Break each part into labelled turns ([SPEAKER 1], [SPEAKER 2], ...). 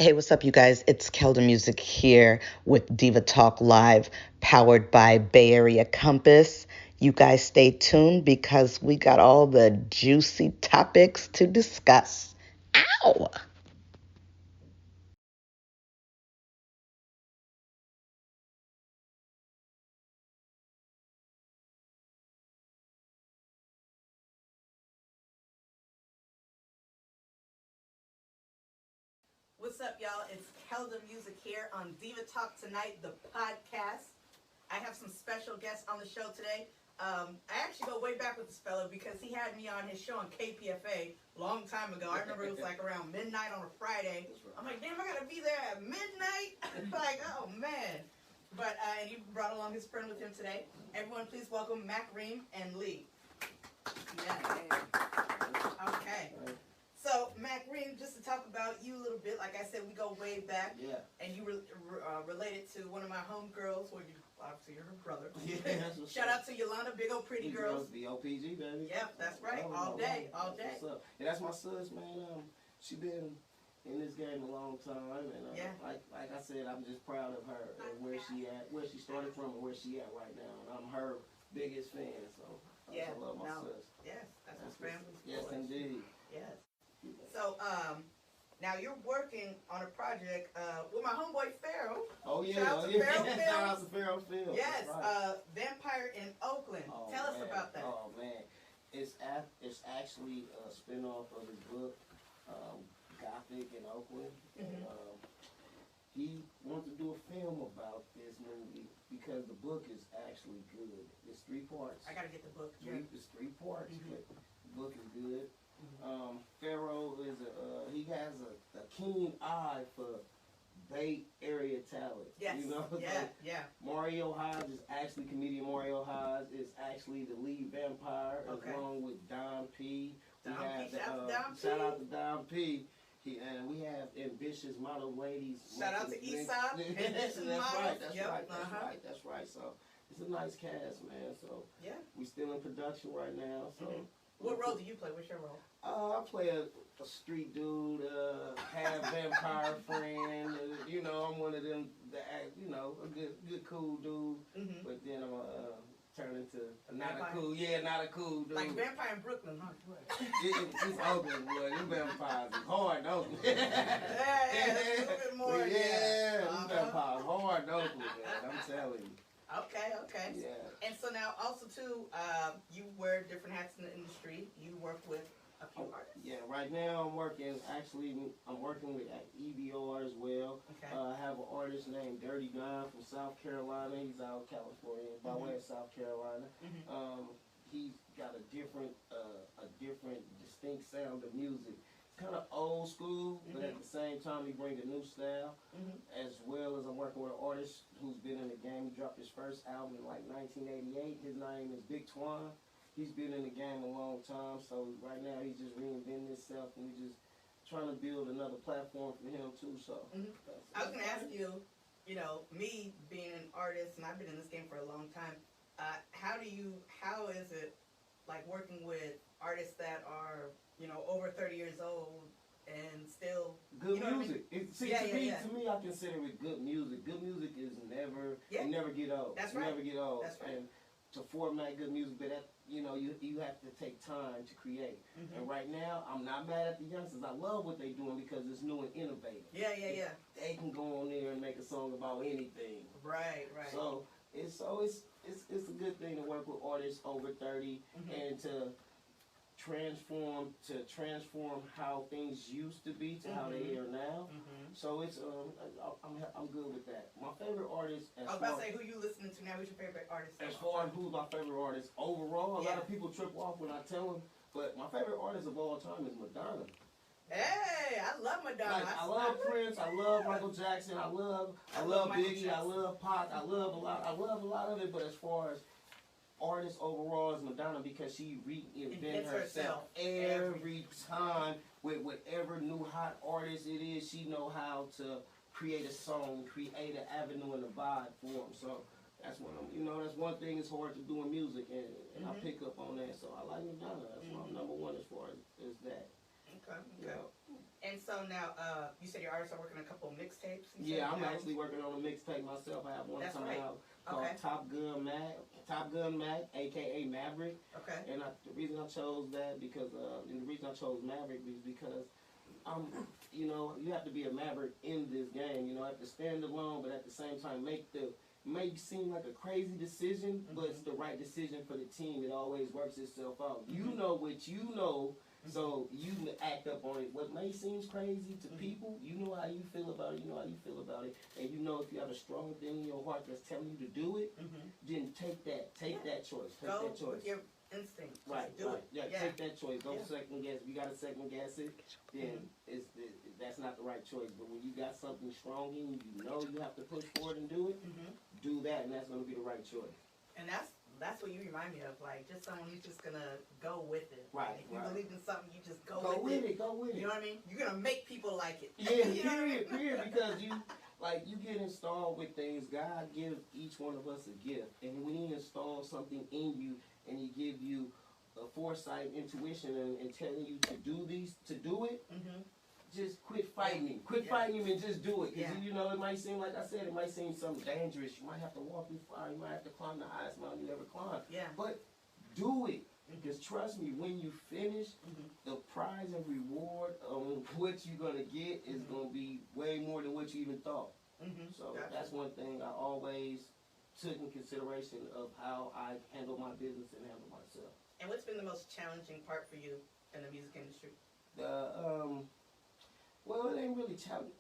[SPEAKER 1] Hey, what's up, you guys? It's Kelda Music here with Diva Talk Live, powered by Bay Area Compass. You guys stay tuned because we got all the juicy topics to discuss. Ow!
[SPEAKER 2] What's up, y'all? It's Kelda Music here on Diva Talk Tonight, the podcast. I have some special guests on the show today. I actually go way back with this fella because he had me on his show on KPFA a long time ago. I remember it was like around midnight on a Friday. I'm like, damn, I gotta be there at midnight? Like, oh man. But and he brought along his friend with him today. Everyone, please welcome Mac, Reem, and Lee. Yeah. Okay. So, Mac Reem, just to talk about you a little bit, like I said, we go way back.
[SPEAKER 3] Yeah.
[SPEAKER 2] And you were related to one of my homegirls, or you, obviously you're her brother.
[SPEAKER 3] Yeah.
[SPEAKER 2] Shout out to Yolanda, big old pretty girls.
[SPEAKER 3] BOPG, baby.
[SPEAKER 2] Yep, that's right. All day, all day.
[SPEAKER 3] What's up? Yeah, that's my sis, man. She been in this game a long time, and
[SPEAKER 2] yeah.
[SPEAKER 3] like I said, I'm just proud of her and where she at, where she started from, and where she at right now. And I'm her biggest fan, so
[SPEAKER 2] yeah.
[SPEAKER 3] I love my sis.
[SPEAKER 2] Yes, that's what family's for.
[SPEAKER 3] Yes, indeed.
[SPEAKER 2] Yes. So, now you're working on a project with my homeboy Pharaoh.
[SPEAKER 3] Oh yeah,
[SPEAKER 2] Shout out to Pharaoh Films.
[SPEAKER 3] Shout out to Pharaoh Films.
[SPEAKER 2] Yes,
[SPEAKER 3] right.
[SPEAKER 2] Vampire in Oakland.
[SPEAKER 3] Oh,
[SPEAKER 2] Tell us
[SPEAKER 3] man.
[SPEAKER 2] about that.
[SPEAKER 3] Oh man, it's actually a spinoff of his book, Gothic in Oakland.
[SPEAKER 2] Mm-hmm.
[SPEAKER 3] And, he wanted to do a film about this movie because the book is actually good. It's 3 parts.
[SPEAKER 2] I gotta get the book.
[SPEAKER 3] It's 3 parts,
[SPEAKER 2] Mm-hmm.
[SPEAKER 3] but the book is good.
[SPEAKER 2] Mm-hmm.
[SPEAKER 3] Pharaoh is he has a keen eye for Bay Area talent.
[SPEAKER 2] Yes.
[SPEAKER 3] You know?
[SPEAKER 2] Yeah.
[SPEAKER 3] Mario Hodge is actually comedian. Mario Hodge is actually the lead vampire,
[SPEAKER 2] Okay.
[SPEAKER 3] along with Don P.
[SPEAKER 2] Shout out to Don P.
[SPEAKER 3] Shout out to Don P. And we have ambitious model ladies.
[SPEAKER 2] Shout out to Eastside.
[SPEAKER 3] That's right. That's
[SPEAKER 2] yep.
[SPEAKER 3] right. That's
[SPEAKER 2] uh-huh.
[SPEAKER 3] right. That's right. So it's a nice cast, man. So
[SPEAKER 2] yeah,
[SPEAKER 3] we still in production right now. So.
[SPEAKER 2] Mm-hmm. What role do you play? What's your role?
[SPEAKER 3] I play a street dude, half vampire friend. You know, I'm one of them that act, you know, a good cool dude.
[SPEAKER 2] Mm-hmm.
[SPEAKER 3] But then I'm turn into not
[SPEAKER 2] vampire.
[SPEAKER 3] not a cool dude.
[SPEAKER 2] Like Vampire in Brooklyn, huh?
[SPEAKER 3] It's Oakland, boy. Them vampires is hard, Oakland.
[SPEAKER 2] yeah, a little bit more.
[SPEAKER 3] Yeah, them vampires hard, Oakland, man. I'm telling you.
[SPEAKER 2] Okay.
[SPEAKER 3] Yeah.
[SPEAKER 2] And so now, also too, you wear different hats in the industry. You work with a few artists.
[SPEAKER 3] Yeah, right now I'm working with EBR as well.
[SPEAKER 2] Okay.
[SPEAKER 3] I have an artist named Dirty Don from South Carolina. He's out of California, by way of South Carolina.
[SPEAKER 2] Mm-hmm.
[SPEAKER 3] He's got a different, distinct sound of music. It's kind of old school, but at the same time he brings a new style. As well as I'm working with an artist who's been in the game. He dropped his first album in like 1988. His name is Big Twan. He's been in the game a long time, so right now he's just reinventing himself, and we're just trying to build another platform for him too. So
[SPEAKER 2] I was gonna ask you, you know, me being an artist, and I've been in this game for a long time. How is it like working with artists that are, you know, over 30 years old and still
[SPEAKER 3] good
[SPEAKER 2] I
[SPEAKER 3] music?
[SPEAKER 2] mean?
[SPEAKER 3] To me, I consider it good music. Good music is never get old.
[SPEAKER 2] That's right.
[SPEAKER 3] Never get old.
[SPEAKER 2] That's right.
[SPEAKER 3] And to format good music, but you have to take time to create. And right now, I'm not mad at the youngsters. I love what they're doing because it's new and innovative.
[SPEAKER 2] Yeah.
[SPEAKER 3] They can go on there and make a song about anything.
[SPEAKER 2] Right.
[SPEAKER 3] So it's a good thing to work with artists over 30 and to transform how things used to be to how they are now. So it's I'm good with that. My favorite artist.
[SPEAKER 2] I was about to say, who you listening to now? Who's your favorite artist?
[SPEAKER 3] As far as who's my favorite artist overall, a lot of people trip off when I tell them. But my favorite artist of all time is Madonna.
[SPEAKER 2] Hey, I love Madonna.
[SPEAKER 3] Like, I love Prince. I love Michael Jackson. I love Biggie. I love Pac. I love a lot of it. But as far as artist overall is Madonna because she reinvents herself every time with whatever new hot artist it is. She know how to create a song, create an avenue and a vibe for them. So that's one thing it's hard to do in music, and I pick up on that. So I like Madonna. That's my number one as far as that.
[SPEAKER 2] Okay.
[SPEAKER 3] You know.
[SPEAKER 2] And so now, you said your artists are working on a couple of mixtapes?
[SPEAKER 3] Yeah, I'm actually working on a mixtape myself. I have one coming out called Top Gun Mac, aka Maverick.
[SPEAKER 2] Okay.
[SPEAKER 3] And the reason I chose that because, and the reason I chose Maverick is because you know, you have to be a maverick in this game. You know, have to stand alone, but at the same time may seem like a crazy decision, but it's the right decision for the team. It always works itself out. You know what you know, so you act up on it. What may seem crazy to people, you know how you feel about it. You know how you feel about it, and you know if you have a strong thing in your heart that's telling you to do it, then take that choice. Take
[SPEAKER 2] Go
[SPEAKER 3] that choice.
[SPEAKER 2] with your instinct.
[SPEAKER 3] Right,
[SPEAKER 2] do
[SPEAKER 3] right.
[SPEAKER 2] it.
[SPEAKER 3] Yeah, take that choice. Don't second guess. If you got to second guess it, then that's not the right choice. But when you got something strong in you, you know you have to push forward and do it, do that, and that's going to be the right choice.
[SPEAKER 2] And that's what you remind me of, like just someone who's just going to go with it.
[SPEAKER 3] Right,
[SPEAKER 2] If you believe in something, you just go
[SPEAKER 3] with
[SPEAKER 2] with
[SPEAKER 3] it. Go with it.
[SPEAKER 2] You know what I mean? You're going to make people like it.
[SPEAKER 3] Yeah,
[SPEAKER 2] you know
[SPEAKER 3] period, because you get installed with things. God gives each one of us a gift. And when he installs something in you and he give you a foresight, intuition, and telling you to do it, just quit fighting him. Quit fighting him and just do it. Because, you know, it might seem, like I said, it might seem something dangerous. You might have to walk through fire. You might have to climb the highest mountain you ever climbed.
[SPEAKER 2] Yeah.
[SPEAKER 3] But do it. Because trust me, when you finish, the prize and reward on what you're going to get is going to be way more than what you even thought. So that's one thing I always took in consideration of how I handle my business and handle myself.
[SPEAKER 2] And what's been the most challenging part for you in the music industry?
[SPEAKER 3] Well, it ain't really challenging.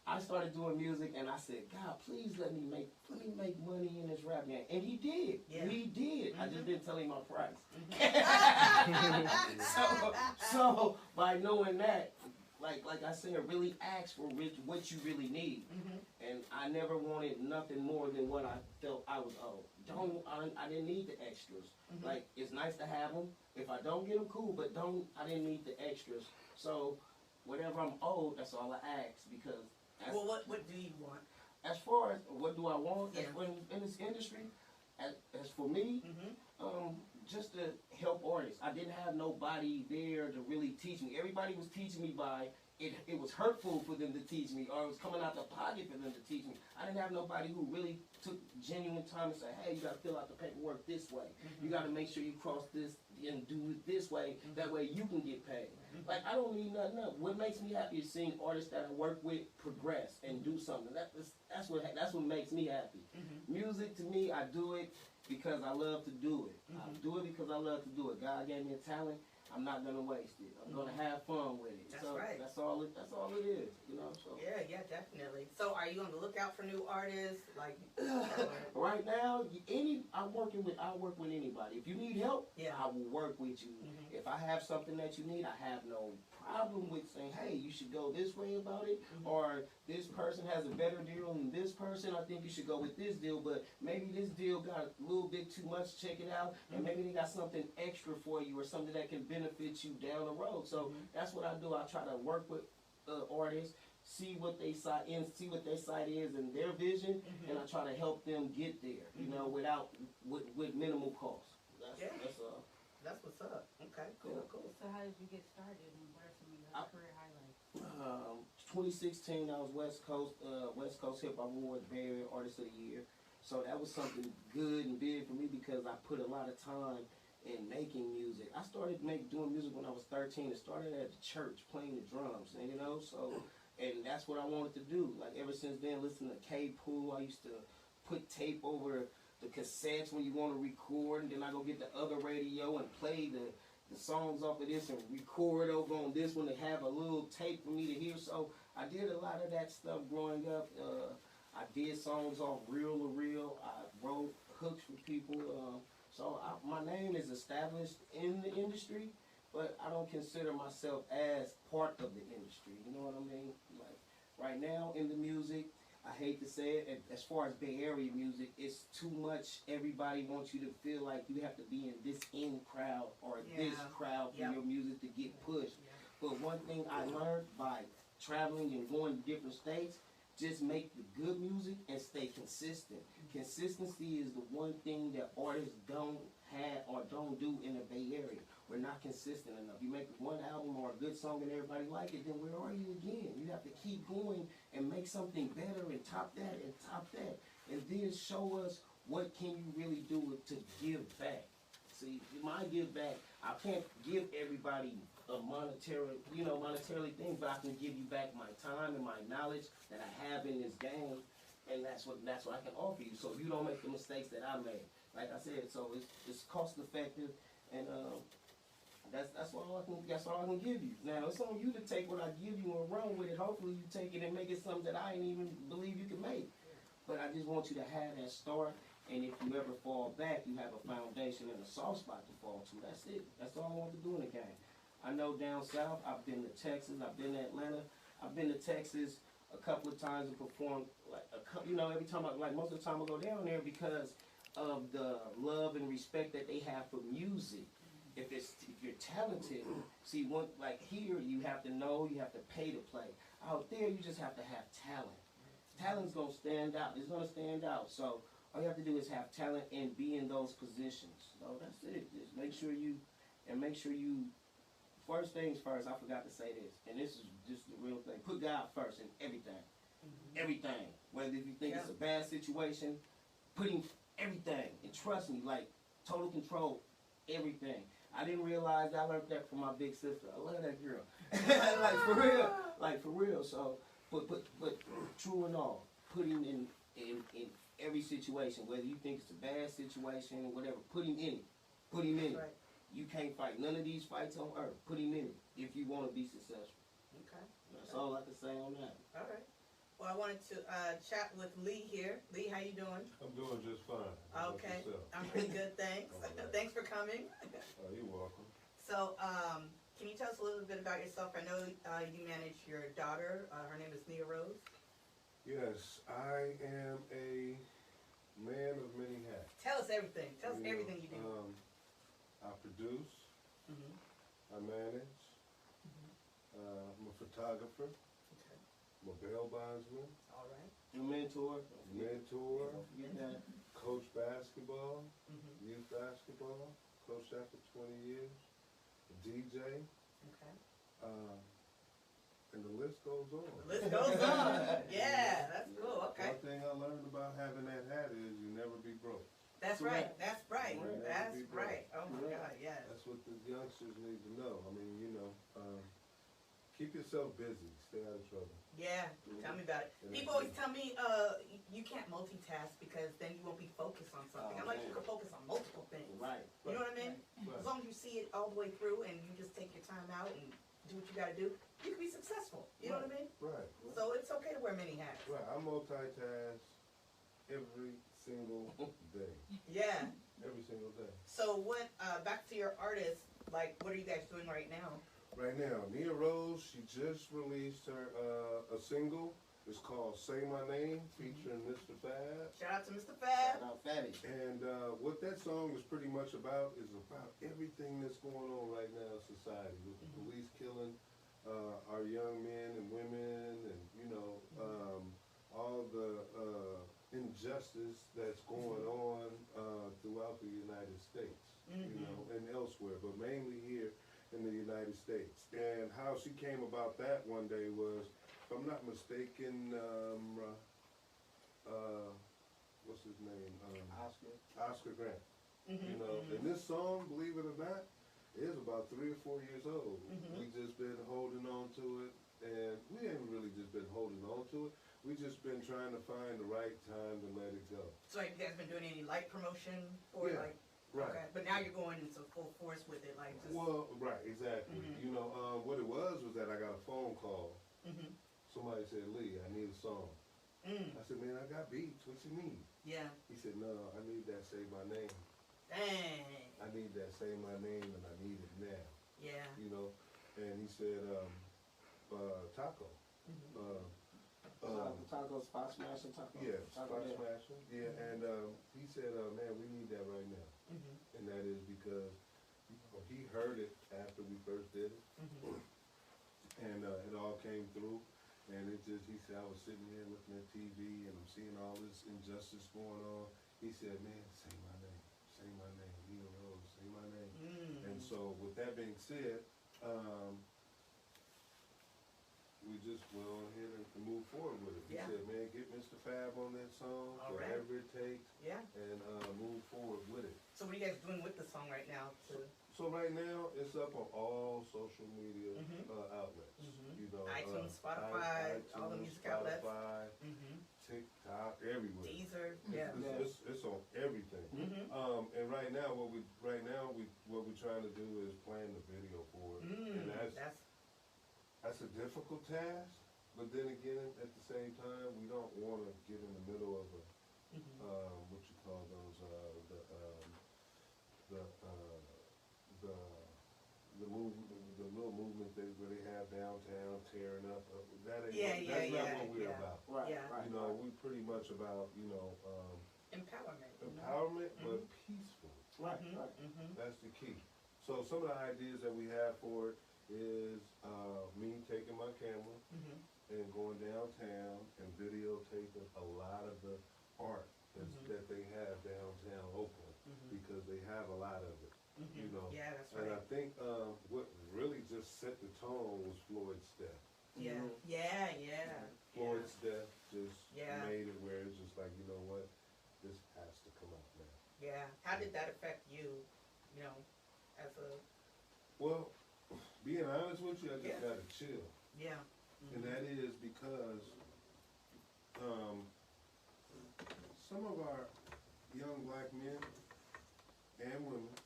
[SPEAKER 3] I started doing music and I said, God, please let me make money in this rap game. And he did. Yeah. He did. I just didn't tell him my price. So by knowing that, like I said, really ask for what you really need. And I never wanted nothing more than what I felt I was owed. I didn't need the extras. Like, it's nice to have them. If I don't get them, cool, but I didn't need the extras. So whatever I'm owed, that's all I ask, because
[SPEAKER 2] well, what do you want?
[SPEAKER 3] As far as what do I want in this industry, as for me, just to help artists. I didn't have nobody there to really teach me. Everybody was teaching me by, it was hurtful for them to teach me, or it was coming out the pocket for them to teach me. I didn't have nobody who really took genuine time and say, hey, you got to fill out the paperwork this way. You got to make sure you cross this and do it this way. That way you can get paid. Like, I don't need nothing else. What makes me happy is seeing artists that I work with progress and do something. That's what makes me happy. Music, to me, I do it because I love to do it. I do it because I love to do it. God gave me a talent. I'm not gonna waste it. I'm gonna have fun with it.
[SPEAKER 2] That's right.
[SPEAKER 3] That's all it is. You know. So.
[SPEAKER 2] Yeah, definitely. So, are you on the lookout for new artists? Like,
[SPEAKER 3] right now, I work with anybody. If you need help, I will work with you. If I have something that you need, I have no problem with saying, hey, you should go this way about it, or this person has a better deal than this person. I think you should go with this deal, but maybe this deal got a little bit too much. Check it out, and maybe they got something extra for you or something that can benefit you down the road. So that's what I do. I try to work with artists, see what they side is and their vision, and I try to help them get there. You know, with minimal cost.
[SPEAKER 2] That's what's up. Okay, cool.
[SPEAKER 4] So how did you get started, and what are some of your career highlights?
[SPEAKER 3] 2016, I was West Coast Hip Hop Awards BayArea Artist of the Year. So that was something good and big for me because I put a lot of time in making music. I started doing music when I was 13. It started at the church playing the drums, and and that's what I wanted to do. Like, ever since then, listening to K-Pool, I used to put tape over the cassettes when you want to record, and then I go get the other radio and play the songs off of this and record over on this one to have a little tape for me to hear. So I did a lot of that stuff growing up. I did songs off reel to reel. I wrote hooks for people. So my name is established in the industry, but I don't consider myself as part of the industry. You know what I mean? Like, right now in the music, I hate to say it, as far as Bay Area music, it's too much. Everybody wants you to feel like you have to be in this in crowd or this crowd for your music to get pushed. But one thing I learned by traveling and going to different states, just make the good music and stay consistent. Consistency is the one thing that artists don't have or don't do in the Bay Area. we're not consistent enough. You make one album or a good song and everybody like it, then where are you again? You have to keep going and make something better and top that and top that. And then show us what can you really do to give back. See, my give back, I can't give everybody a monetarily thing, but I can give you back my time and my knowledge that I have in this game, and that's what I can offer you. So you don't make the mistakes that I made. Like I said, so it's cost effective, and that's all I can give you. Now it's on you to take what I give you and run with it. Hopefully you take it and make it something that I didn't even believe you could make. But I just want you to have that start. And if you ever fall back, you have a foundation and a soft spot to fall to. That's it. That's all I want to do in the game. I know down south, I've been to Texas, I've been to Atlanta, I've been to Texas a couple of times and performed, every time most of the time I go down there because of the love and respect that they have for music. If you're talented, see, here you have to know, you have to pay to play. Out there, you just have to have talent. Talent's gonna stand out. It's gonna stand out. So all you have to do is have talent and be in those positions. So that's it. Just make sure you. First things first. I forgot to say this, and this is just the real thing. Put God first in everything. Everything. Whether if you think it's a bad situation, putting everything. And trust me, like total control, everything. I didn't realize I learned that from my big sister. I love that girl. Like for real. So, but true and all, putting in every situation, whether you think it's a bad situation or whatever, put him in it. Put him in it. Right. You can't fight none of these fights on earth. Put him in it if you want to be successful.
[SPEAKER 2] Okay.
[SPEAKER 3] That's all I can say on that.
[SPEAKER 2] All right. Well, I wanted to chat with Lee here. Lee, how you doing?
[SPEAKER 5] I'm doing just fine.
[SPEAKER 2] Okay. I'm pretty good, thanks. Right. Thanks for coming.
[SPEAKER 5] Oh, you're welcome.
[SPEAKER 2] So, can you tell us a little bit about yourself? I know you manage your daughter. Her name is Nia Rose.
[SPEAKER 5] Yes, I am a man of many hats.
[SPEAKER 2] Tell us everything. Tell us everything you do.
[SPEAKER 5] I produce. I manage. I'm a photographer.
[SPEAKER 2] Okay.
[SPEAKER 5] I'm a bail bondsman.
[SPEAKER 2] All right.
[SPEAKER 3] Your mentor.
[SPEAKER 5] Mentor.
[SPEAKER 3] Get that.
[SPEAKER 5] Coach basketball. Youth basketball. Coached that for 20 years. A DJ.
[SPEAKER 2] Okay.
[SPEAKER 5] And the list goes on.
[SPEAKER 2] The list goes on. Yeah, that's cool. Okay.
[SPEAKER 5] One thing I learned about having that hat is you never be broke.
[SPEAKER 2] That's right. That's right.
[SPEAKER 5] Right.
[SPEAKER 2] That's right. Oh my God, yes.
[SPEAKER 5] That's what the youngsters need to know. I mean, keep yourself busy. Stay out of trouble.
[SPEAKER 2] Yeah, tell me about it. People always tell me, you can't multitask because then you won't be focused on something. I'm like, you can focus on multiple things.
[SPEAKER 3] Right.
[SPEAKER 2] You know what I mean?
[SPEAKER 5] Right.
[SPEAKER 2] As long as you see it all the way through and you just take your time out and do what you got to do, you can be successful. You know what I mean?
[SPEAKER 5] Right.
[SPEAKER 2] So it's okay to wear many hats.
[SPEAKER 5] Right. I multitask every single day.
[SPEAKER 2] Yeah.
[SPEAKER 5] Every single day.
[SPEAKER 2] So back to your artist, like, what are you guys doing right now?
[SPEAKER 5] Right now, Nia Rose, she just released her a single. It's called Say My Name, featuring Mr. Fab.
[SPEAKER 2] Shout out to Mr. Fab.
[SPEAKER 3] Shout out Fatty.
[SPEAKER 5] And what that song is pretty much about is about everything that's going on right now in society, with the police killing our young men and women, and all the injustice that's going on throughout the United States, and elsewhere, but mainly here in the United States. And how she came about that one day was, if I'm not mistaken, what's his name? Oscar Grant. And this song, believe it or not, is about 3 or 4 years old. We just been holding on to it, and we haven't really just been holding on to it. We just been trying to find the right time to let it go.
[SPEAKER 2] So have you guys been doing any light promotion for it? Like,
[SPEAKER 5] right.
[SPEAKER 2] Okay. But now you're going into full force with it, like just.
[SPEAKER 5] Well, right, exactly. What it was that I got a phone call. Somebody said, Lee, I need a song. I said, man, I got beats. What you need?
[SPEAKER 2] Yeah.
[SPEAKER 5] He said, no, I need that Say My Name.
[SPEAKER 2] Dang.
[SPEAKER 5] I need that Say My Name, and I need it now.
[SPEAKER 2] Yeah.
[SPEAKER 5] And he said, Taco.
[SPEAKER 3] Taco Spot Smasher Taco.
[SPEAKER 5] Yeah, Spot Smasher. Yeah, and he said, man, we need that right now. And that is because he heard it after we first did it. And it all came through. And he said, I was sitting here looking at TV and I'm seeing all this injustice going on. He said, man, say my name. Say my name. Nia Rose, say Say my name. And so with that being said, we just went on ahead and moved forward with it. He said, man, get Mr. Fab on that song, whatever it takes, and move forward with it.
[SPEAKER 2] So what are you guys doing with the song right now?
[SPEAKER 5] So right now, it's up on all social media outlets. You know,
[SPEAKER 2] iTunes, Spotify, all the music outlets.
[SPEAKER 5] Spotify, TikTok, everywhere.
[SPEAKER 2] Deezer,
[SPEAKER 5] it's on everything. And right now, what we're trying to do is plan the video for it, and that's a difficult task. But then again, at the same time, we don't want to get in the middle of a what you call those the movement, the little movement where they have downtown tearing up. That's not what we're about.
[SPEAKER 3] Right.
[SPEAKER 5] You know, we're pretty much about
[SPEAKER 2] empowerment.
[SPEAKER 5] Empowerment, but peaceful.
[SPEAKER 3] Right.
[SPEAKER 5] That's the key. So some of the ideas that we have for it is me taking my camera and going downtown and videotaping a lot of the art that they have downtown Oakland because they have a lot of it. You know,
[SPEAKER 2] that's right.
[SPEAKER 5] And I think what really just set the tone was Floyd's death. Floyd's death just made it where it's just like, you know what, this has to come out now.
[SPEAKER 2] Yeah. How did that affect you? You know, as a
[SPEAKER 5] well, being honest with you, I just got to chill.
[SPEAKER 2] Yeah.
[SPEAKER 5] And that is because some of our young black men and women,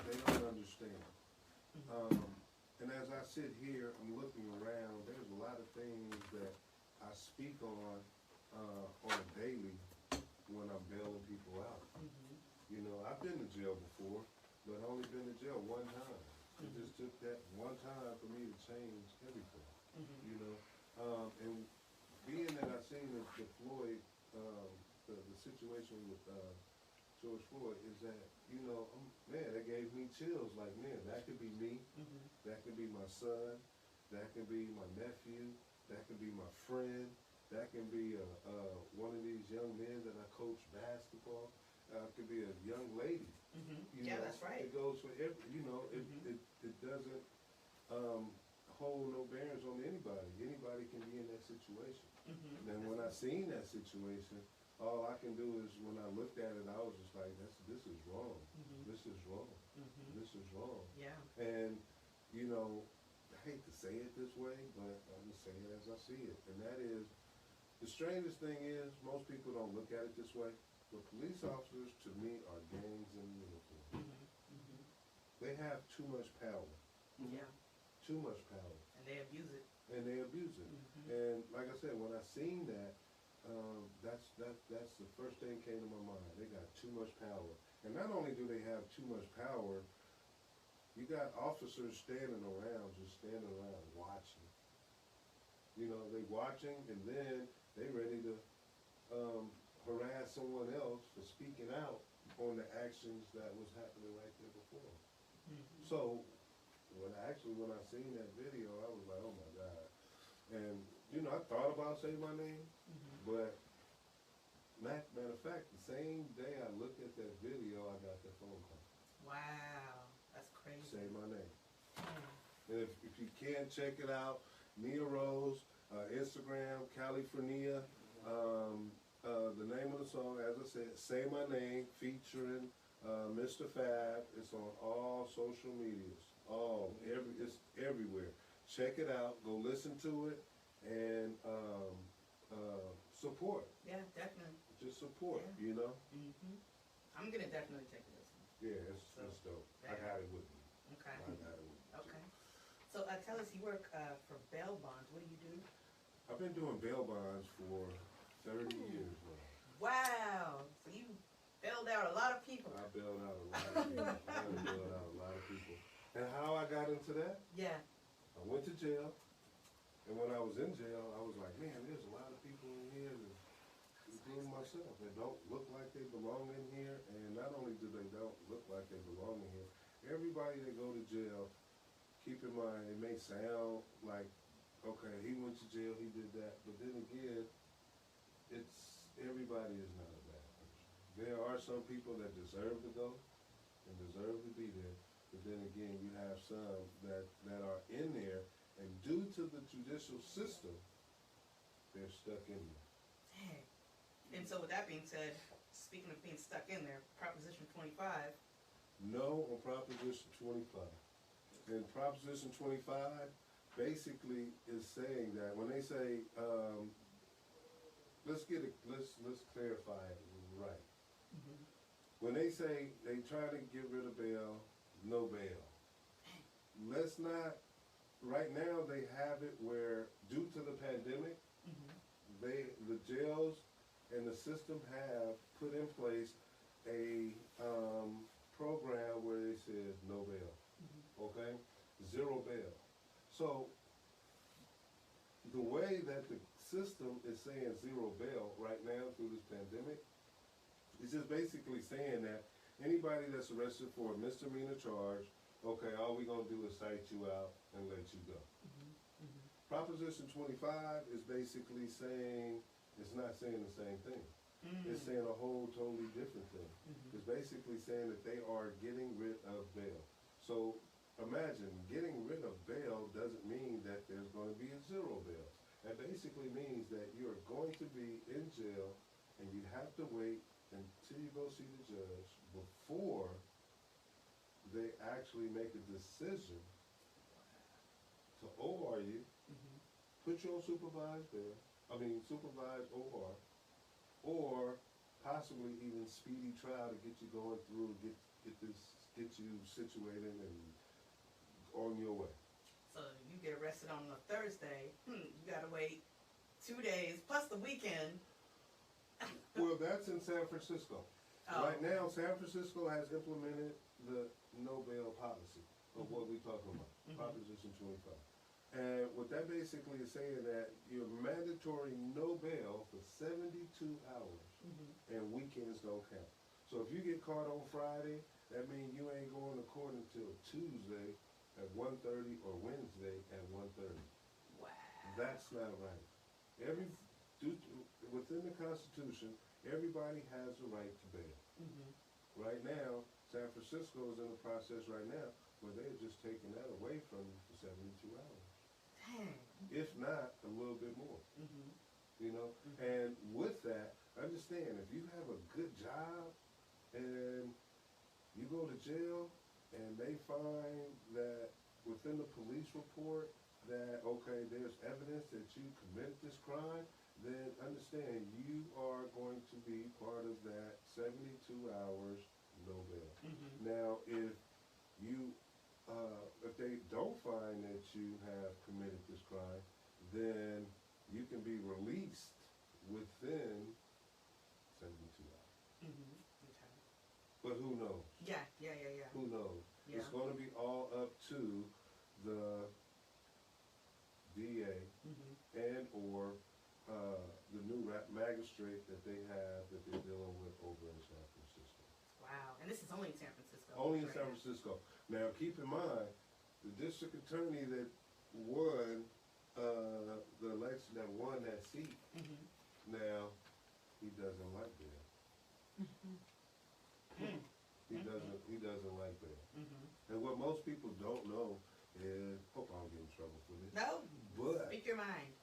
[SPEAKER 5] they don't understand. And as I sit here, I'm looking around, there's a lot of things that I speak on a daily when I'm bailing people out. You know, I've been to jail before, but I only been to jail one time. It just took that one time for me to change everything. You know, and being that I seen the Floyd, the situation with George Floyd, is that, you know, man, that gave me chills. Like, man, that could be me, that could be my son, that could be my nephew, that could be my friend, that can be one of these young men that I coach basketball. Could be a young lady. You know,
[SPEAKER 2] that's right.
[SPEAKER 5] It goes for every. You know, it doesn't hold no bearings on anybody. Anybody can be in that situation. And then when I seen that situation, all I can do is when I looked at it, I was just like, this is wrong. This is wrong. This is wrong.
[SPEAKER 2] Yeah.
[SPEAKER 5] And you know, I hate to say it this way, but I'm just saying it as I see it. And that is, the strangest thing is, most people don't look at it this way. But police officers, to me, are gangs in uniform. They have too much power.
[SPEAKER 2] Yeah.
[SPEAKER 5] Too much power.
[SPEAKER 2] And they abuse it.
[SPEAKER 5] And And like I said, when I seen that, that's the first thing came to my mind. They got too much power. And not only do they have too much power, you got officers standing around watching. You know, they watching, and then they ready to harass someone else for speaking out on the actions that was happening right there before. So when I seen that video, I was like, oh my God. And you know, I thought about saying my name, but matter of fact, the same day I looked at that video, I got that phone call.
[SPEAKER 2] Wow, that's crazy.
[SPEAKER 5] Say my name. And if you can't check it out, Nia Rose, Instagram, California. The name of the song, as I said, Say My Name, featuring Mr. Fab. It's on all social medias. It's everywhere. Check it out. Go listen to it and support.
[SPEAKER 2] Yeah, definitely.
[SPEAKER 5] Just support, you know?
[SPEAKER 2] I'm going to definitely take a listen.
[SPEAKER 5] Yeah, it's dope. I got it with me.
[SPEAKER 2] Okay.
[SPEAKER 5] I got it with me.
[SPEAKER 2] Okay. So tell us, you work for bail bonds. What do you do?
[SPEAKER 5] I've been doing bail bonds for 30 years now.
[SPEAKER 2] Wow. So you bailed out a lot of people.
[SPEAKER 5] I bailed out a lot of people. And how I got into that?
[SPEAKER 2] Yeah.
[SPEAKER 5] I went to jail. And when I was in jail, I was like, man, there's a lot of people in here, including myself, that don't look like they belong in here. And not only do they don't look like they belong in here, everybody that go to jail, keep in mind, it may sound like, okay, he went to jail, he did that. But then again, everybody is not a bad person. There are some people that deserve to go, and deserve to be there. But then again, you have some that are in there, and due to the judicial system, they're stuck in there.
[SPEAKER 2] Dang. And so with that being said, speaking of being stuck in there, Proposition 25.
[SPEAKER 5] No on Proposition 25. And Proposition 25 basically is saying that when they say, let's clarify it right.
[SPEAKER 2] Mm-hmm.
[SPEAKER 5] When they say they try to get rid of bail, no bail. Let's not. Right now they have it where, due to the pandemic, the jails and the system have put in place a program where they says no bail, okay, 0 bail. So the way that the system is saying 0 bail right now through this pandemic is just basically saying that anybody that's arrested for a misdemeanor charge, okay, all we're gonna do is cite you out and let you go. Proposition 25 is basically saying, it's not saying the same thing. It's saying a whole totally different thing. It's basically saying that they are getting rid of bail. So imagine, getting rid of bail doesn't mean that there's going to be a 0 bail. That basically means that you're going to be in jail and you have to wait until you go see the judge before they actually make a decision to OR you, put you on supervised bail, supervised OR, or possibly even speedy trial to get you going through, get you situated and on your way.
[SPEAKER 2] So you get arrested on a Thursday, you gotta wait 2 days plus the weekend.
[SPEAKER 5] Well, that's in San Francisco.
[SPEAKER 2] Oh.
[SPEAKER 5] Right now, San Francisco has implemented the no bail policy of what we're talking about, Proposition 25. And what that basically is saying that you're mandatory no bail for 72 hours, and weekends don't count. So if you get caught on Friday, that means you ain't going to court until Tuesday at 1:30 or Wednesday at 1:30.
[SPEAKER 2] Wow.
[SPEAKER 5] That's not right. Within the Constitution, everybody has the right to bail. Right now, San Francisco is in the process right now where they're just taking that away from you for 72 hours.
[SPEAKER 2] Dang.
[SPEAKER 5] If not, a little bit more. You know? And with that, understand, if you have a good job and you go to jail and they find that within the police report that, okay, there's evidence that you committed this crime, then understand you are going to be part of that 72 hours no bail. Now, if they don't find that you have committed this crime, then you can be released within 72 hours.
[SPEAKER 2] Okay.
[SPEAKER 5] But who knows?
[SPEAKER 2] Yeah.
[SPEAKER 5] Who knows?
[SPEAKER 2] Yeah.
[SPEAKER 5] It's going to be all up to the DA and or the new magistrate that they have that they're dealing with over in San Francisco.
[SPEAKER 2] Wow. And this is only in San Francisco.
[SPEAKER 5] Only in
[SPEAKER 2] right?
[SPEAKER 5] San Francisco. Now, keep in mind, the district attorney that won the election, that won that seat, now, he doesn't like bail. He doesn't like bail. And what most people don't know is, hope I don't get in trouble for this.
[SPEAKER 2] No,
[SPEAKER 5] But
[SPEAKER 2] speak your mind.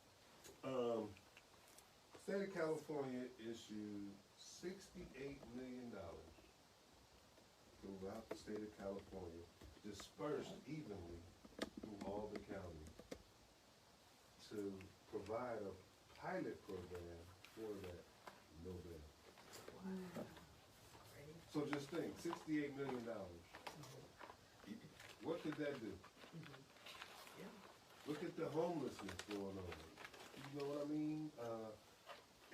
[SPEAKER 5] State of California issued $68 million throughout the state of California, dispersed evenly through all the counties to provide a pilot program for that no bail.
[SPEAKER 2] Wow.
[SPEAKER 5] So just think, $68 million. What could that do?
[SPEAKER 2] Yeah.
[SPEAKER 5] Look at the homelessness going on. You know what I mean?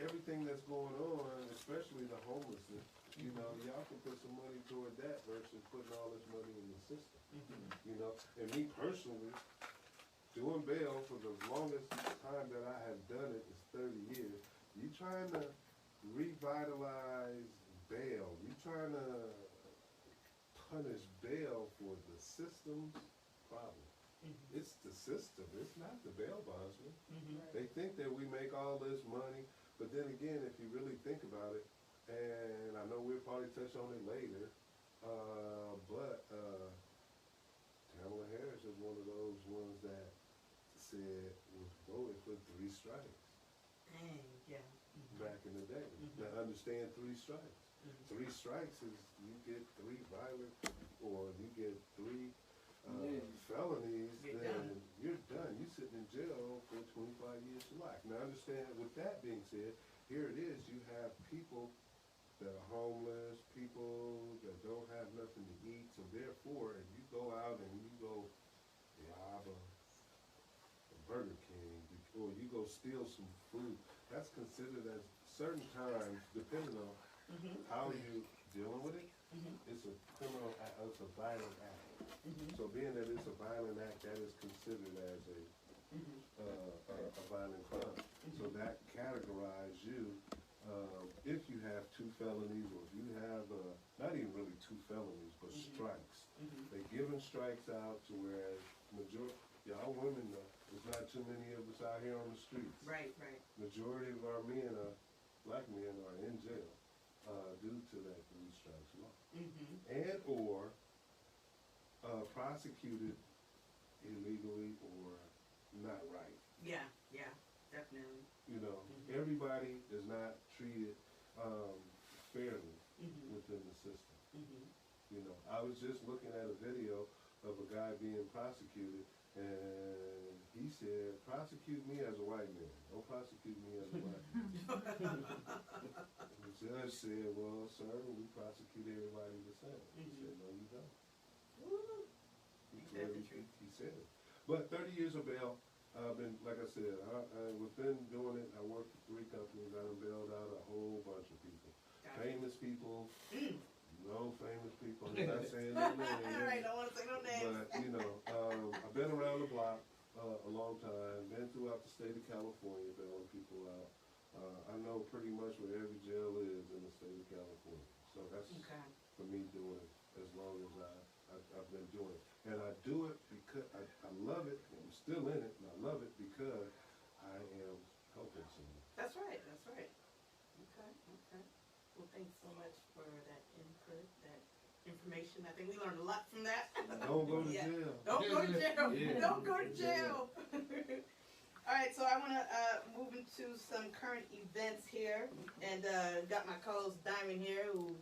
[SPEAKER 5] Everything that's going on, especially the homelessness, you know, y'all can put some money toward that versus putting all this money in the system. You know, and me personally, doing bail for the longest time that I have done it is 30 years. You trying to revitalize bail. You trying to punish bail for the system's problem. It's the system. It's not the bail bondsman. They think that we make all this money, but then again, if you really think about it, and I know we'll probably touch on it later, But Kamala Harris is one of those ones that said was voted for 3 strikes.
[SPEAKER 2] Dang, yeah.
[SPEAKER 5] Back in the day. Now understand 3 strikes. 3 strikes is you get 3 violent, or you get 3 felonies, then you're done. You're sitting in jail for 25 years to life. Now understand, with that being said, here it is, you have people that are homeless, people that don't have nothing to eat, so therefore, if you go out and you go rob a Burger King, or you go steal some food, that's considered as certain times, depending on how you dealing with it, it's a criminal act, it's a violent act. So being that it's a violent act, that is considered as a violent crime. So that categorizes you, if you have 2 felonies, or if you have, not even really 2 felonies, but strikes. They're giving strikes out to whereas y'all women, there's not too many of us out here on the streets.
[SPEAKER 2] Right.
[SPEAKER 5] Majority of our men, black men, are in jail due to that 3 strikes law. And or prosecuted illegally or not right.
[SPEAKER 2] Yeah, definitely.
[SPEAKER 5] You know, everybody is not treated fairly within the system. You know, I was just looking at a video of a guy being prosecuted, and he said, prosecute me as a white man. Don't prosecute me as a black man. The judge said, well, sir, we prosecute everybody the same. He said, no, you don't. He said it. But 30 years of bail, I've been, like I said, we've been doing it. I worked for 3 companies. I done bailed out a whole bunch of people. Famous people, no famous people. I'm not saying no names.
[SPEAKER 2] All right, don't want to say no names.
[SPEAKER 5] But, you know, I've been around the block a long time. Been throughout the state of California bailing people out. I know pretty much where every jail is in the state of California. So that's for me doing it as long as I've been doing it. And I do it because I love it, and I'm still in it, and I love it because I am helping someone.
[SPEAKER 2] That's right. Okay. Well, thanks so much for that input, that information. I think we learned a lot from that.
[SPEAKER 5] Don't go to jail.
[SPEAKER 2] Don't go to jail.
[SPEAKER 5] Yeah.
[SPEAKER 2] Don't go to jail. All right, so I want to move into some current events here, and got my co-host Diamond here, who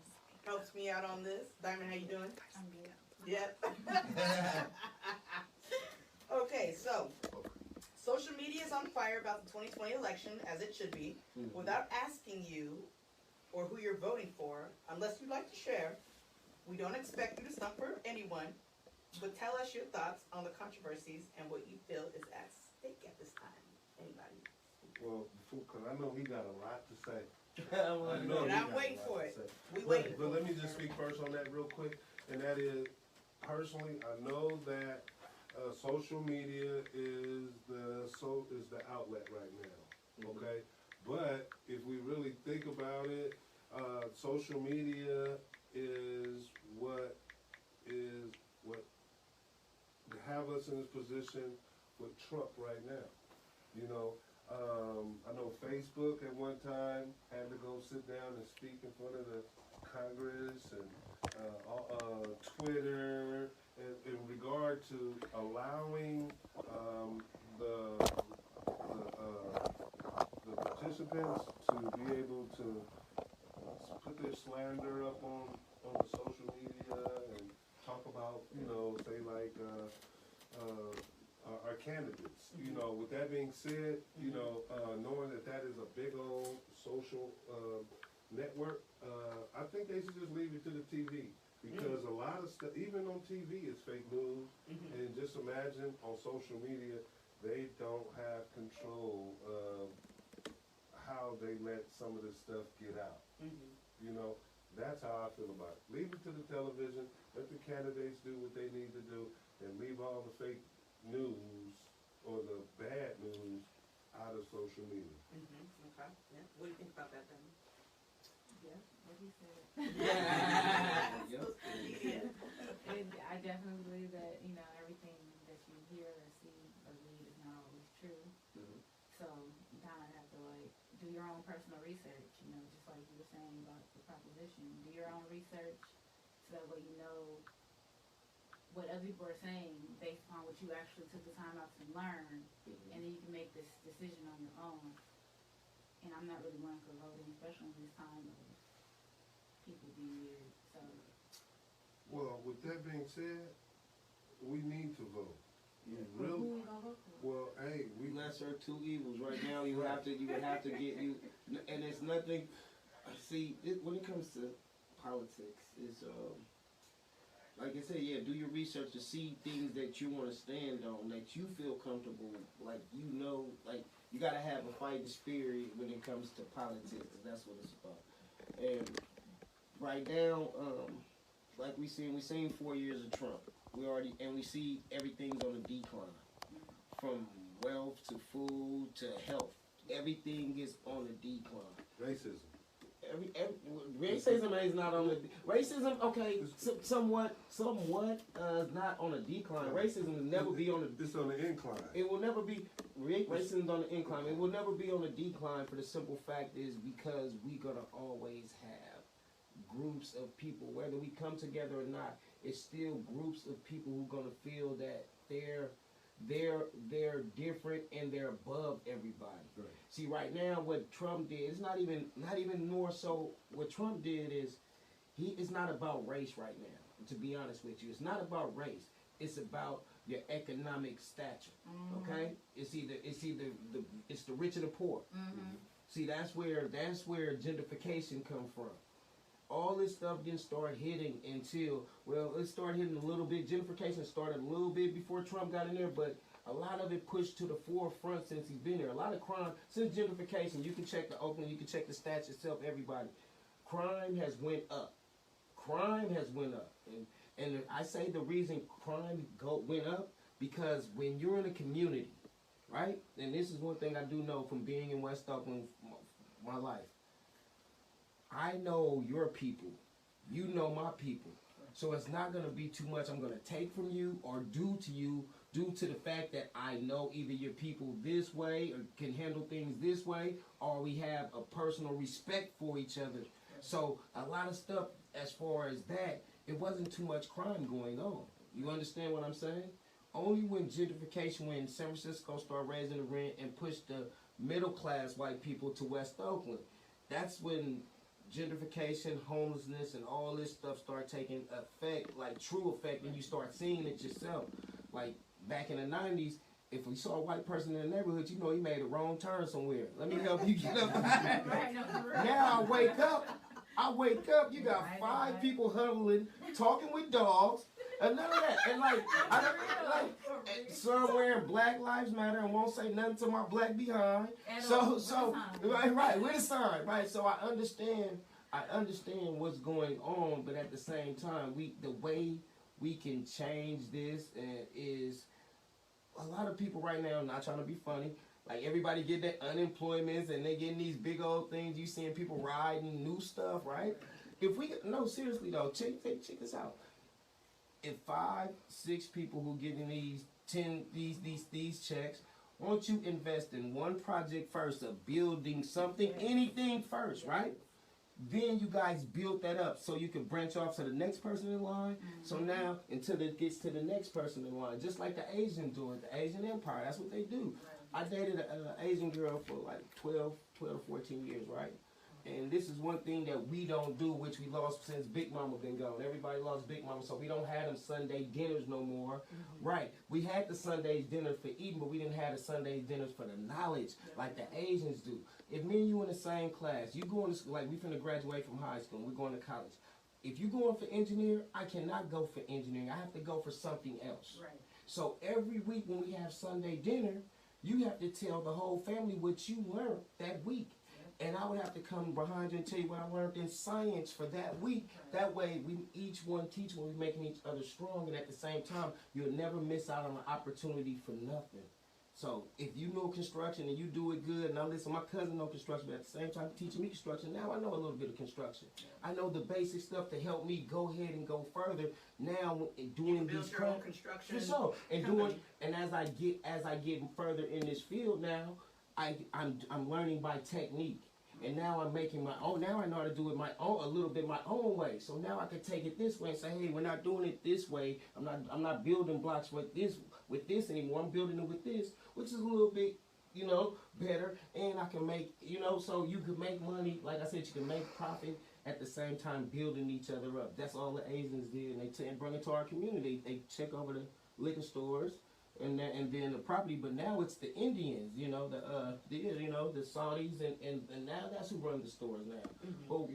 [SPEAKER 2] helps me out on this. Diamond, how you doing?
[SPEAKER 4] I'm good.
[SPEAKER 2] Yep. Okay, so social media is on fire about the 2020 election, as it should be. Without asking you or who you're voting for, unless you'd like to share, we don't expect you to stump for anyone, but tell us your thoughts on the controversies and what you feel is at stake at this time. Anybody?
[SPEAKER 5] Well, because I know he got a lot to say.
[SPEAKER 2] And I'm waiting for it. We waiting.
[SPEAKER 5] But let me just speak first on that real quick, and that is, personally, I know that social media is the outlet right now. Okay, but if we really think about it, social media is what have us in this position with Trump right now. You know, I know Facebook at one time had to go sit down and speak in front of the Congress, and Twitter, in regard to allowing the participants to be able to put their slander up on the social media and talk about, you know, say like our candidates. You know, with that being said, you know, knowing that that is a big old social network, I think they should just leave it to the TV. Because a lot of stuff, even on TV, is fake news. And just imagine on social media, they don't have control of how they let some of this stuff get out. You know, that's how I feel about it. Leave it to the television, let the candidates do what they need to do, and leave all the fake news or the bad news out of social media.
[SPEAKER 2] Okay. Yeah. What do you think about that, then?
[SPEAKER 4] Yeah, what he said.
[SPEAKER 2] Social media.
[SPEAKER 4] And I definitely believe that, you know, everything that you hear or see or read is not always true. So you kind of have to, like, do your own personal research, you know, just like you were saying about the proposition. Do your own research to so that way you know what other people are saying based upon what you actually took the time out to learn, and then you can make this decision on your own. And I'm not really one for voting, especially in this time of people being weird. So.
[SPEAKER 5] Well, with that being said, we need to vote.
[SPEAKER 3] Yeah.
[SPEAKER 5] Really?
[SPEAKER 4] Who we gonna vote for?
[SPEAKER 5] Well, hey, we
[SPEAKER 3] Lesser of two evils right now. You would have to get you, and it's nothing. See, when it comes to politics, it's like I said, yeah, do your research to see things that you want to stand on, that you feel comfortable, like like you gotta have a fighting spirit when it comes to politics. That's what it's about. And right now, like we seen 4 years of Trump. We see everything's on a decline, from wealth to food to health. Everything is on a decline.
[SPEAKER 5] racism.
[SPEAKER 3] Racism is not on the racism. Okay, somewhat not on a decline. Racism will never be on a.
[SPEAKER 5] It's on the incline.
[SPEAKER 3] It will never be racism on the incline. It will never be on a decline for the simple fact is because we're gonna always have groups of people, whether we come together or not. It's still groups of people who are gonna feel that they're different and they're above everybody.
[SPEAKER 5] Right.
[SPEAKER 3] See, right now, what Trump did, it's not even more so. What Trump did is, it's not about race right now. To be honest with you, it's not about race. It's about your economic stature. Okay, it's the rich and the poor. See, that's where gentrification come from. All this stuff didn't start hitting until, well, it started hitting a little bit. Gentrification started a little bit before Trump got in there, but a lot of it pushed to the forefront since he's been there. A lot of crime, since gentrification, you can check the Oakland, you can check the stats yourself, everybody. Crime has went up. Crime has went up. And I say the reason crime went up, because when you're in a community, right? And this is one thing I do know from being in West Oakland my life. I know your people. You know my people. So it's not going to be too much I'm going to take from you or do to you due to the fact that I know either your people this way or can handle things this way, or we have a personal respect for each other. So a lot of stuff as far as that, it wasn't too much crime going on. You understand what I'm saying? Only when gentrification, when San Francisco started raising the rent and pushed the middle class white people to West Oakland, that's when gentrification, homelessness, and all this stuff start taking effect, like true effect, and you start seeing it yourself. Like back in the 90s, if we saw a white person in the neighborhood, you know he made a wrong turn somewhere. Let me help you get up. Now I wake up, you got 5 people huddling, talking with dogs, and none of that. And like some wearing Black Lives Matter and won't say nothing to my black behind. So right, with a sign, right? So I understand what's going on, but at the same time, the way we can change this is a lot of people right now, not trying to be funny, like everybody get their unemployments and they getting these big old things. You seeing people riding new stuff, right? If we no seriously though, check this out. If 5, 6 people who getting these checks, won't you invest in one project first of building something, anything first, right? Then you guys build that up so you can branch off to the next person in line. So now, until it gets to the next person in line, just like the Asians do it, the Asian Empire, that's what they do. I dated an Asian girl for like 12 to 14 years, right? And this is one thing that we don't do, which we lost since Big Mama been gone. Everybody lost Big Mama, so we don't have them Sunday dinners no more. Right. We had the Sunday dinners for eating, but we didn't have the Sunday dinners for the knowledge like the Asians do. If me and you in the same class, you going to school, like we finna graduate from high school, we're going to college. If you're going for engineer, I cannot go for engineering. I have to go for something else. Right. So every week when we have Sunday dinner, you have to tell the whole family what you learned that week. And I would have to come behind you and tell you what I learned in science for that week. That way, we each one teach when we're making each other strong. And at the same time, you'll never miss out on an opportunity for nothing. So if you know construction and you do it good, and I listen, my cousin know construction, but at the same time teaching me construction, now I know a little bit of construction. I know the basic stuff to help me go ahead and go further. Now doing these
[SPEAKER 2] construction.
[SPEAKER 3] For sure. And doing, and as I get further in this field now, I'm learning by technique. And now I'm making my own. Now I know how to do it a little bit my own way. So now I can take it this way and say, hey, we're not doing it this way. I'm not building blocks with this anymore. I'm building it with this, which is a little bit, better. And I can make, so you can make money. Like I said, you can make profit at the same time building each other up. That's all the Asians did, and they bring it to our community. They check over the liquor stores and then the property, but now it's the Indians, the Saudis, and now that's who run the stores now. Well,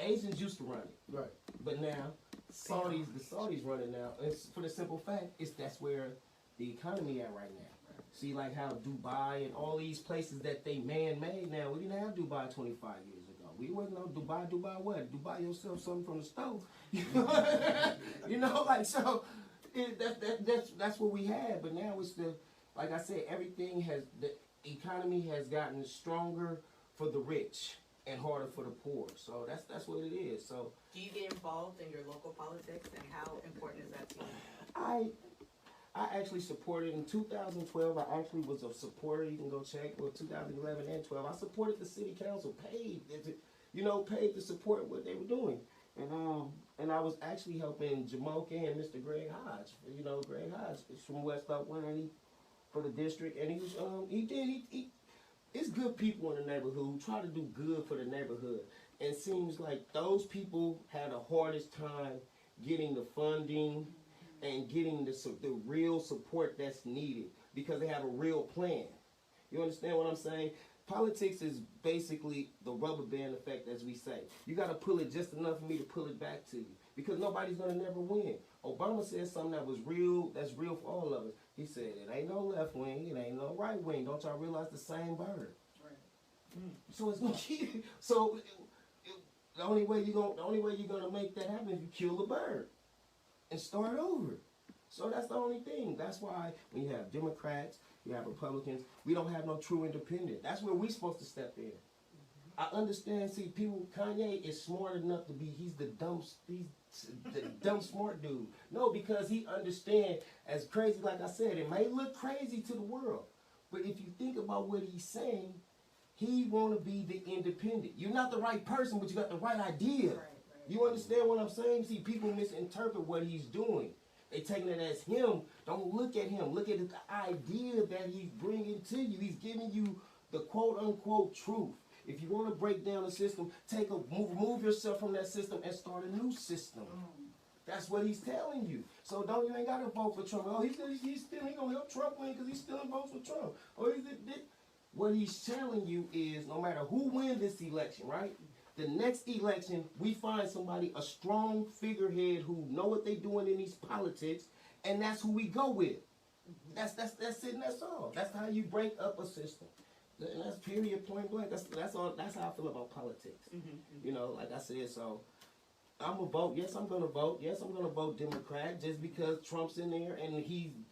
[SPEAKER 3] Asians used to run it,
[SPEAKER 5] Right.
[SPEAKER 3] but now the Saudis run it now. It's for the simple fact that's where the economy at right now. See, like how Dubai and all these places that they man-made now. We didn't have Dubai 25 years ago. We wasn't on Dubai. Dubai what? Dubai yourself something from the stove. So that's what we had. But now it's like I said, the economy has gotten stronger for the rich and harder for the poor. So that's what it is. So
[SPEAKER 2] Do you get involved in your local politics, and how important is that to you?
[SPEAKER 3] I actually supported in 2012. I actually was a supporter. You can go check. Well, 2011 and 12. I supported the city council. Paid to support what they were doing. And I was actually helping Jamoke and Mr. Greg Hodge. Greg Hodge is from West Oak 180 for the district, and it's good people in the neighborhood who try to do good for the neighborhood. And it seems like those people had the hardest time getting the funding and getting the real support that's needed because they have a real plan. You understand what I'm saying? Politics is basically the rubber band effect, as we say. You got to pull it just enough for me to pull it back to you because nobody's going to never win. Obama said something that's real for all of us. He said, it ain't no left wing, it ain't no right wing. Don't y'all realize the same bird? Right. So it's going to keep, the only way you're going to make that happen is you kill the bird and start over. So that's the only thing. That's why when you have Democrats, you have Republicans, we don't have no true independent. That's where we're supposed to step in. I understand, Kanye is smart enough to be, he's the dumb smart dude. No, because he understands, as crazy, like I said, it may look crazy to the world, but if you think about what he's saying, he want to be the independent. You're not the right person, but you got the right idea. Right. You understand what I'm saying? See, people misinterpret what he's doing. They taking it as him. Don't look at him. Look at the idea that he's bringing to you. He's giving you the quote-unquote truth. If you want to break down the system, remove yourself from that system and start a new system. That's what he's telling you. So you ain't got to vote for Trump. Oh, he's going to help Trump win because he's stealing votes for Trump. What he's telling you is no matter who wins this election, right? The next election, we find somebody, a strong figurehead who know what they doing in these politics, and that's who we go with. That's it, and that's all. That's how you break up a system. And that's period, point blank. That's all. That's how I feel about politics. Like I said, so I'm gonna vote. Yes, I'm gonna vote. Yes, I'm gonna vote Democrat just because Trump's in there and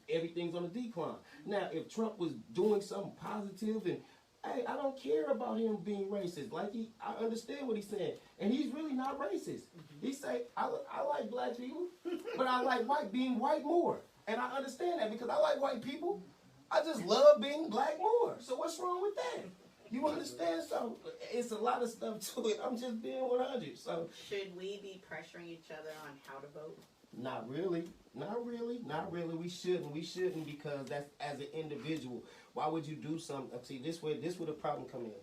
[SPEAKER 3] everything's on a decline. Now, if Trump was doing something positive and hey, I don't care about him being racist. I understand what he's saying. And he's really not racist. He say, I like black people, but I like being white more. And I understand that because I like white people. I just love being black more. So what's wrong with that? You understand? So it's a lot of stuff to it. I'm just being 100. So
[SPEAKER 2] should we be pressuring each other on how to vote?
[SPEAKER 3] Not really. We shouldn't because that's as an individual. Why would you do something? See, this where the problem come in.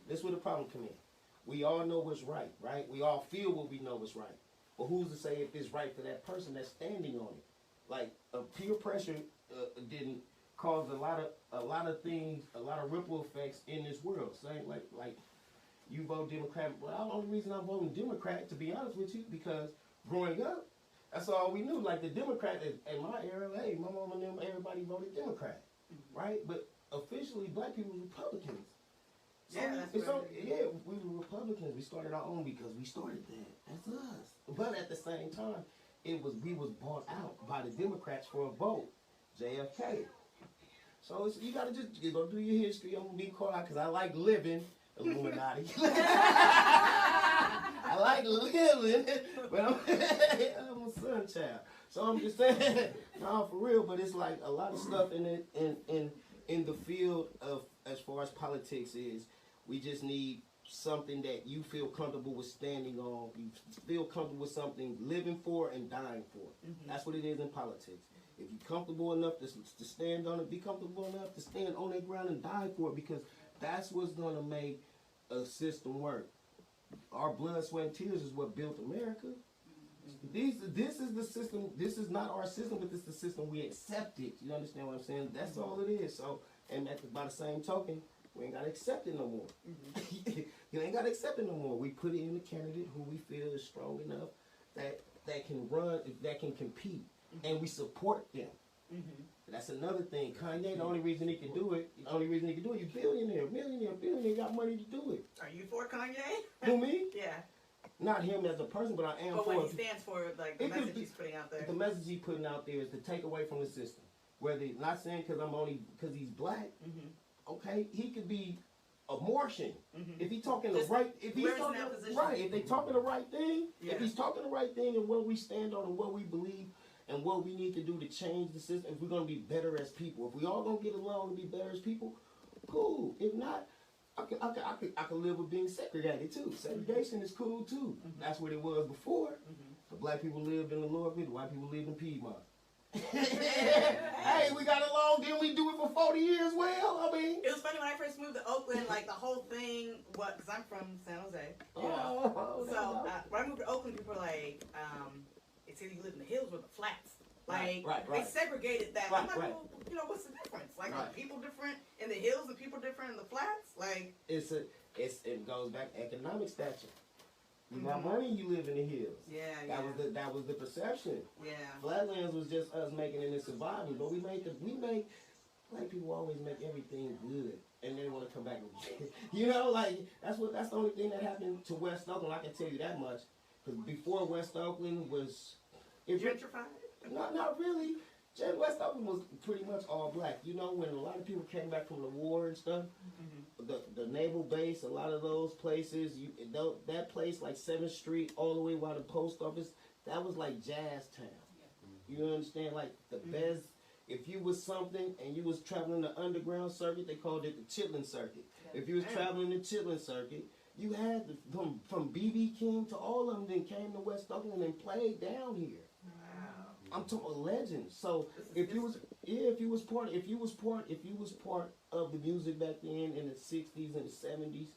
[SPEAKER 3] This where the problem come in. We all know what's right? We all feel what we know is right. But who's to say if it's right for that person that's standing on it? Like peer pressure didn't cause a lot of things, a lot of ripple effects in this world. Saying like you vote Democrat. Well, the only reason I'm voting Democrat, to be honest with you, because growing up, that's all we knew. Like the Democrat in my era, hey, my mom and them, everybody voted Democrat, right? But officially, black people were Republicans. So we were Republicans. We started our own because we started that. That's us. But at the same time, we was bought out by the Democrats for a vote, JFK. So you gotta just go do your history. I'm gonna be caught out because I like living. Illuminati. I like living, but I'm a son child. So I'm just saying, no, for real. But it's like a lot of stuff in the field of as far as politics is. We just need something that you feel comfortable with standing on. You feel comfortable with something living for and dying for. That's what it is in politics. If you're comfortable enough to stand on it, be comfortable enough to stand on that ground and die for it, because that's what's going to make a system work. Our blood, sweat, and tears is what built America. This is the system. This is not our system, but this is the system we accepted. You understand what I'm saying? That's all it is. So, and by the same token, we ain't got to accept it no more. You ain't got to accept it no more. We put it in a candidate who we feel is strong enough that can run, that can compete, and we support them. That's another thing. Kanye, the only reason he can do it, he's billionaire, millionaire, billionaire, got money to do it.
[SPEAKER 2] Are you for Kanye?
[SPEAKER 3] Who, me?
[SPEAKER 2] Yeah.
[SPEAKER 3] Not him as a person, but I am
[SPEAKER 2] but
[SPEAKER 3] for
[SPEAKER 2] what he stands for, like the message he's putting out there.
[SPEAKER 3] The message he's putting out there is to take away from the system. Whether, not saying because he's black, okay, he could be a Martian. If he's talking the right, if he's talking right, if they talking the right thing, if he's talking the right thing and what we stand on and what we believe and what we need to do to change the system, if we're gonna be better as people, if we all gonna get along and be better as people, cool. If not, I can live with being segregated too. Segregation is cool too. That's what it was before. The black people lived in the lower middle, white people lived in Piedmont. Hey, we got along, didn't we do it for 40 years? Well, I mean,
[SPEAKER 2] it was funny when I first moved to Oakland, like the whole thing, because I'm from San Jose. You know? So when I moved to Oakland, people were like, it's either you live in the hills or the flats. Like, they segregated that. I'm like, well, you know, what's the difference? Like, are people different in the hills and people different in the flats? Like,
[SPEAKER 3] it goes back to economic stature. You got money, you live in the hills. That was the perception. Flatlands was just us making it and surviving, but we make black people always make everything good, and they want to come back and you know, like that's the only thing that happened to West Oakland. I can tell you that much, because before West Oakland was
[SPEAKER 2] gentrified.
[SPEAKER 3] Not really. West Oakland was pretty much all black. You know, when a lot of people came back from the war and stuff, the naval base, a lot of those places, that place like 7th Street all the way by the post office, that was like jazz town. You understand? Like the best, if you was something and you was traveling the underground circuit, they called it the Chitlin Circuit. If you was traveling the Chitlin Circuit, you had from B.B. King to all of them then came to West Oakland and played down here. I'm talking legends. So if you was part of the music back then in the 60s and the 70s,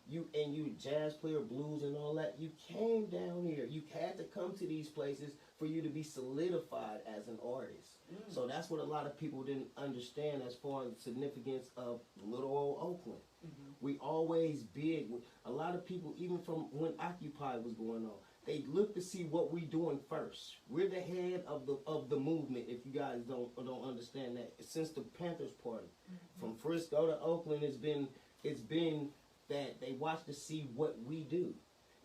[SPEAKER 3] you a jazz player, blues and all that, you came down here. You had to come to these places for you to be solidified as an artist. So that's what a lot of people didn't understand as far as the significance of little old Oakland. We always big. A lot of people, even from when Occupy was going on, they look to see what we doing first. We're the head of the movement. If you guys don't understand that, since the Panthers Party, from Frisco to Oakland, it's been that they watch to see what we do,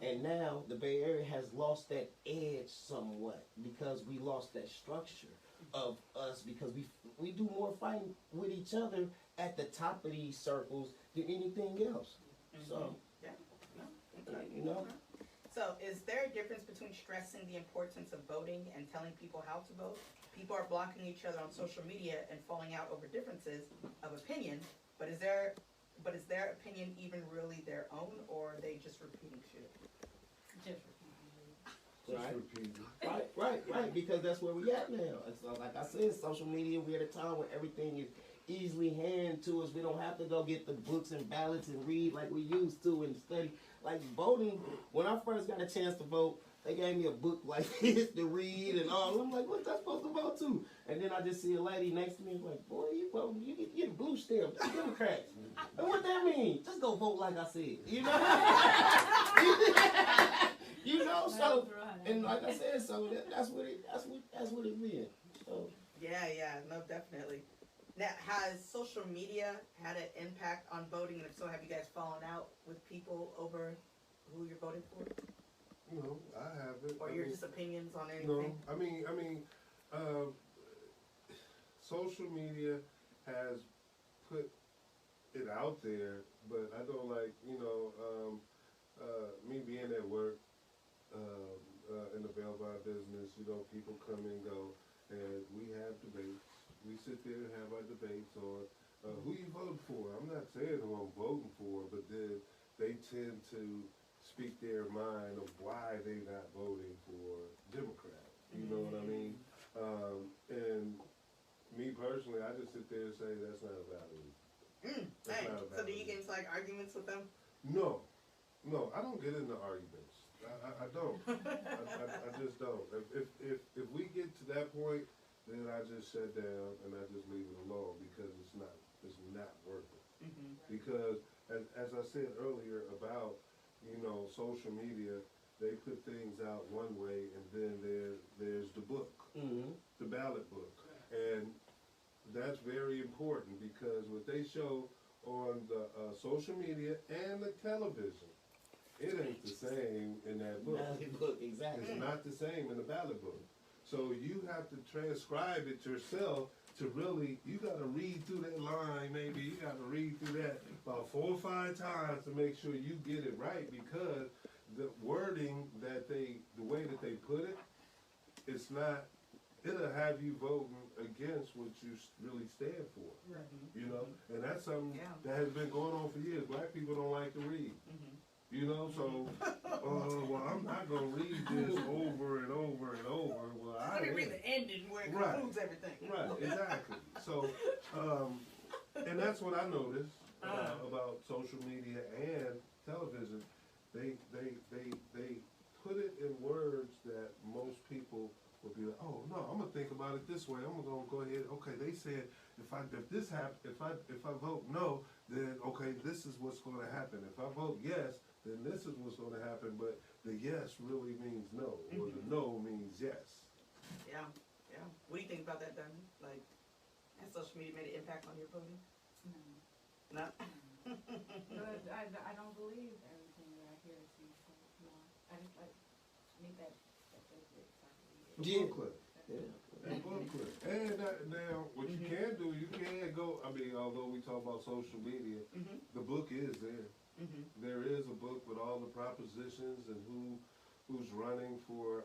[SPEAKER 3] and now the Bay Area has lost that edge somewhat because we lost that structure of us, because we do more fighting with each other at the top of these circles than anything else. So you know.
[SPEAKER 2] So is there a difference between stressing the importance of voting and telling people how to vote? People are blocking each other on social media and falling out over differences of opinion, but is their opinion even really their own, or are they just repeating shit?
[SPEAKER 3] Right, because that's where we at now. It's like I said, social media, we're at a time where everything is easily handed to us. We don't have to go get the books and ballots and read like we used to and study. Like voting, when I first got a chance to vote, they gave me a book like this to read and all. I'm like, what's that supposed to vote to? And then I just see a lady next to me and like, boy, you voting, you get a blue stamp, that's Democrats. And what that mean? Just go vote like I said, you know? You know, so, and like I said, so that's what it been. So.
[SPEAKER 2] Yeah, no, definitely. Now, has social media had an impact on voting? And if so, have you guys fallen out with people over who you're voting for?
[SPEAKER 5] No, I haven't.
[SPEAKER 2] Or your just opinions on anything?
[SPEAKER 5] No, I mean, social media has put it out there, but I don't like, me being at work, in the bail bond business, people come and go, and we have debates. We sit there and have our debates on who you vote for. I'm not saying who I'm voting for, but then begin to speak their mind of why they not voting for Democrat. You know what I mean? And me personally, I just sit there and say that's not a valid reason.
[SPEAKER 2] Hey, so do you get into like arguments with them?
[SPEAKER 5] No, I don't get into arguments. I don't. I just don't. If we get to that point, then I just shut down and I just leave it alone because it's not worth it. Because as I said earlier about social media, they put things out one way and then there's the book, the ballot book, and that's very important because what they show on the social media and the television, it ain't the same in that book.
[SPEAKER 3] Ballot book, exactly.
[SPEAKER 5] It's not the same in the ballot book. So you have to transcribe it yourself to really, you got to read through that line, maybe you got to read through that about 4 or 5 times to make sure you get it right, because the wording the way that they put it, it's not, it'll have you voting against what you really stand for, and that's something that has been going on for years. Black people don't like to read. So, well, I'm not going to read this over and over and over. Well,
[SPEAKER 2] Let me read the ending where it concludes everything.
[SPEAKER 5] Right, exactly. So, and that's what I noticed about social media and television. They put it in words that most people would be like, oh, no, I'm going to think about it this way. I'm going to go ahead. Okay, they said if this happens, if I vote no, then, okay, this is what's going to happen. If I vote yes, then this is what's going to happen, but the yes really means no, or the no means yes.
[SPEAKER 2] Yeah. What do you think about that, Dunn? Like, has social media made an impact on your voting? No.
[SPEAKER 4] But I don't believe everything that I hear or see. So, I just make that
[SPEAKER 5] Book clip. And book clip. And now, what you can do, you can go, although we talk about social media, the book is there. There is a book with all the propositions and who's running for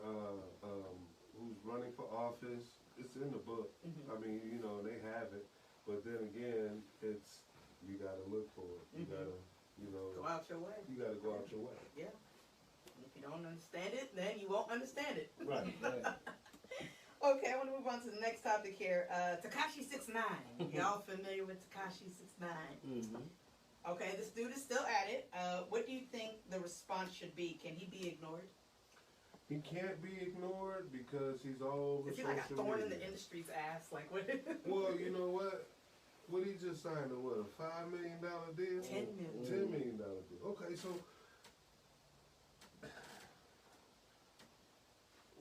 [SPEAKER 5] office. It's in the book. They have it, but then again, it's you got to look for it. You got to
[SPEAKER 2] go out your way.
[SPEAKER 5] You got to go out your way.
[SPEAKER 2] Yeah. If you don't understand it, then you won't understand it.
[SPEAKER 5] Right.
[SPEAKER 2] Okay, I want to move on to the next topic here. Tekashi 6ix9ine. Y'all familiar with Tekashi 6ix9ine? Okay, this dude is still at it. What do you think the response should be? Can he be ignored?
[SPEAKER 5] He can't be ignored because he's all over social media.
[SPEAKER 2] Is he like a thorn in the industry's ass? Like what?
[SPEAKER 5] Well, you know what? What he just signed a $5 million deal?
[SPEAKER 2] $10 million.
[SPEAKER 5] $10 million deal. Okay, so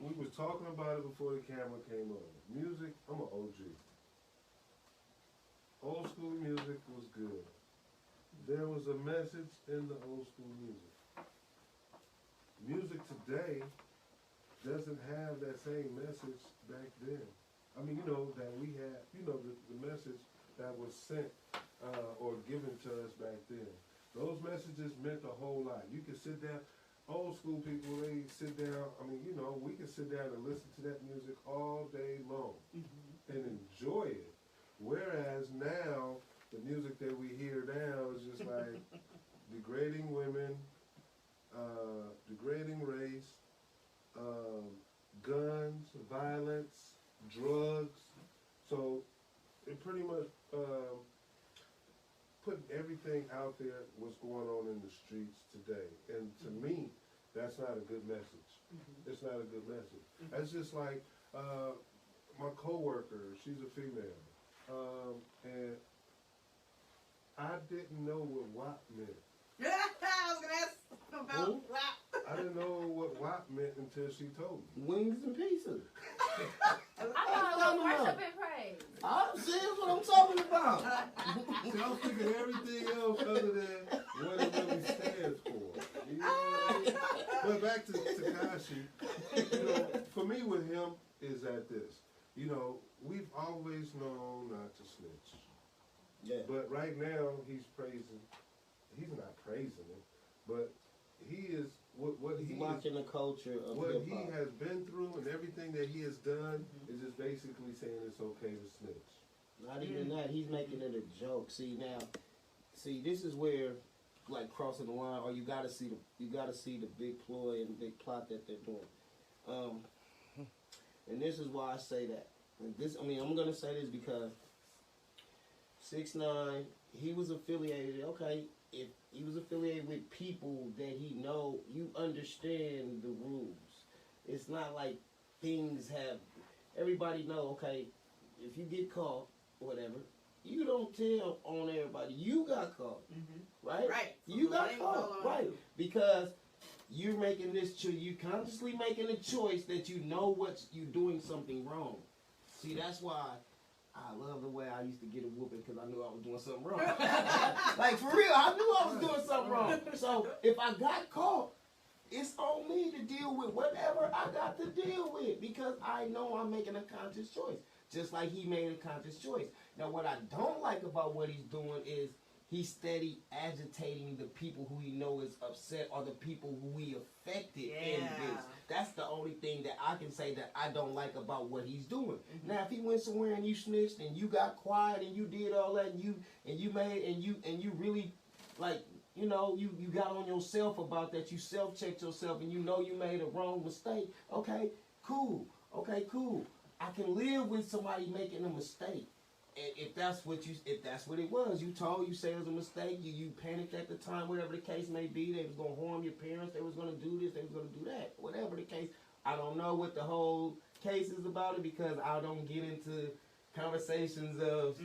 [SPEAKER 5] we was talking about it before the camera came on. Music, I'm an OG. Old school music was good. There was a message in the old school music. Music today doesn't have that same message back then. That we had, the message that was sent or given to us back then. Those messages meant a whole lot. You could sit down, old school people, they sit down, we can sit down and listen to that music all day long and enjoy it. Whereas now, the music that we hear now is just like degrading women, degrading race, guns, violence, drugs. So it pretty much putting everything out there, what's going on in the streets today. And to me, that's not a good message. It's not a good message. That's just like my coworker, she's a female. And I didn't know what WAP meant.
[SPEAKER 2] I was going to ask about WAP.
[SPEAKER 5] I didn't know what WAP meant until she told me.
[SPEAKER 3] Wings and pieces.
[SPEAKER 4] I thought it was worship and praise.
[SPEAKER 3] I'm serious what I'm talking about.
[SPEAKER 5] See, I was thinking everything else other than what it really stands for. You know what I mean? But back to Tekashi, for me with him is that this. We've always known not to snitch.
[SPEAKER 3] Yeah.
[SPEAKER 5] But right now, he's not praising it, but he is, what
[SPEAKER 3] He's
[SPEAKER 5] he
[SPEAKER 3] watching the culture of
[SPEAKER 5] what
[SPEAKER 3] hip-hop.
[SPEAKER 5] he has been through and everything that he has done is just basically saying it's okay to snitch.
[SPEAKER 3] Not even that. He's making it a joke. See, this is where like crossing the line, or you gotta see the big ploy and big plot that they're doing. And this is why I say that. I'm gonna say this because 6ix9ine, he was affiliated. Okay, if he was affiliated with people that he know, you understand the rules. It's not like things have. Everybody know. Okay, if you get caught, whatever, you don't tell on everybody. You got caught, right?
[SPEAKER 2] Right.
[SPEAKER 3] You got caught, right? Because you're making this choice. You consciously making a choice that you know you're doing something wrong. See, that's why I love the way I used to get a whooping because I knew I was doing something wrong. Like, for real, I knew I was doing something wrong. So if I got caught, it's on me to deal with whatever I got to deal with because I know I'm making a conscious choice, just like he made a conscious choice. Now, what I don't like about what he's doing is he's steady agitating the people who he know is upset or the people who he affected in this. That's the only thing that I can say that I don't like about what he's doing. Now, if he went somewhere and you snitched and you got quiet and you did all that and you really like, you know, you got on yourself about that, you self-checked yourself and you know you made a wrong mistake, okay, cool. I can live with somebody making a mistake. And if that's what it was, you said it was a mistake, you panicked at the time, whatever the case may be, they was gonna harm your parents, they was gonna do this, they was gonna do that, whatever the case. I don't know what the whole case is about it because I don't get into conversations of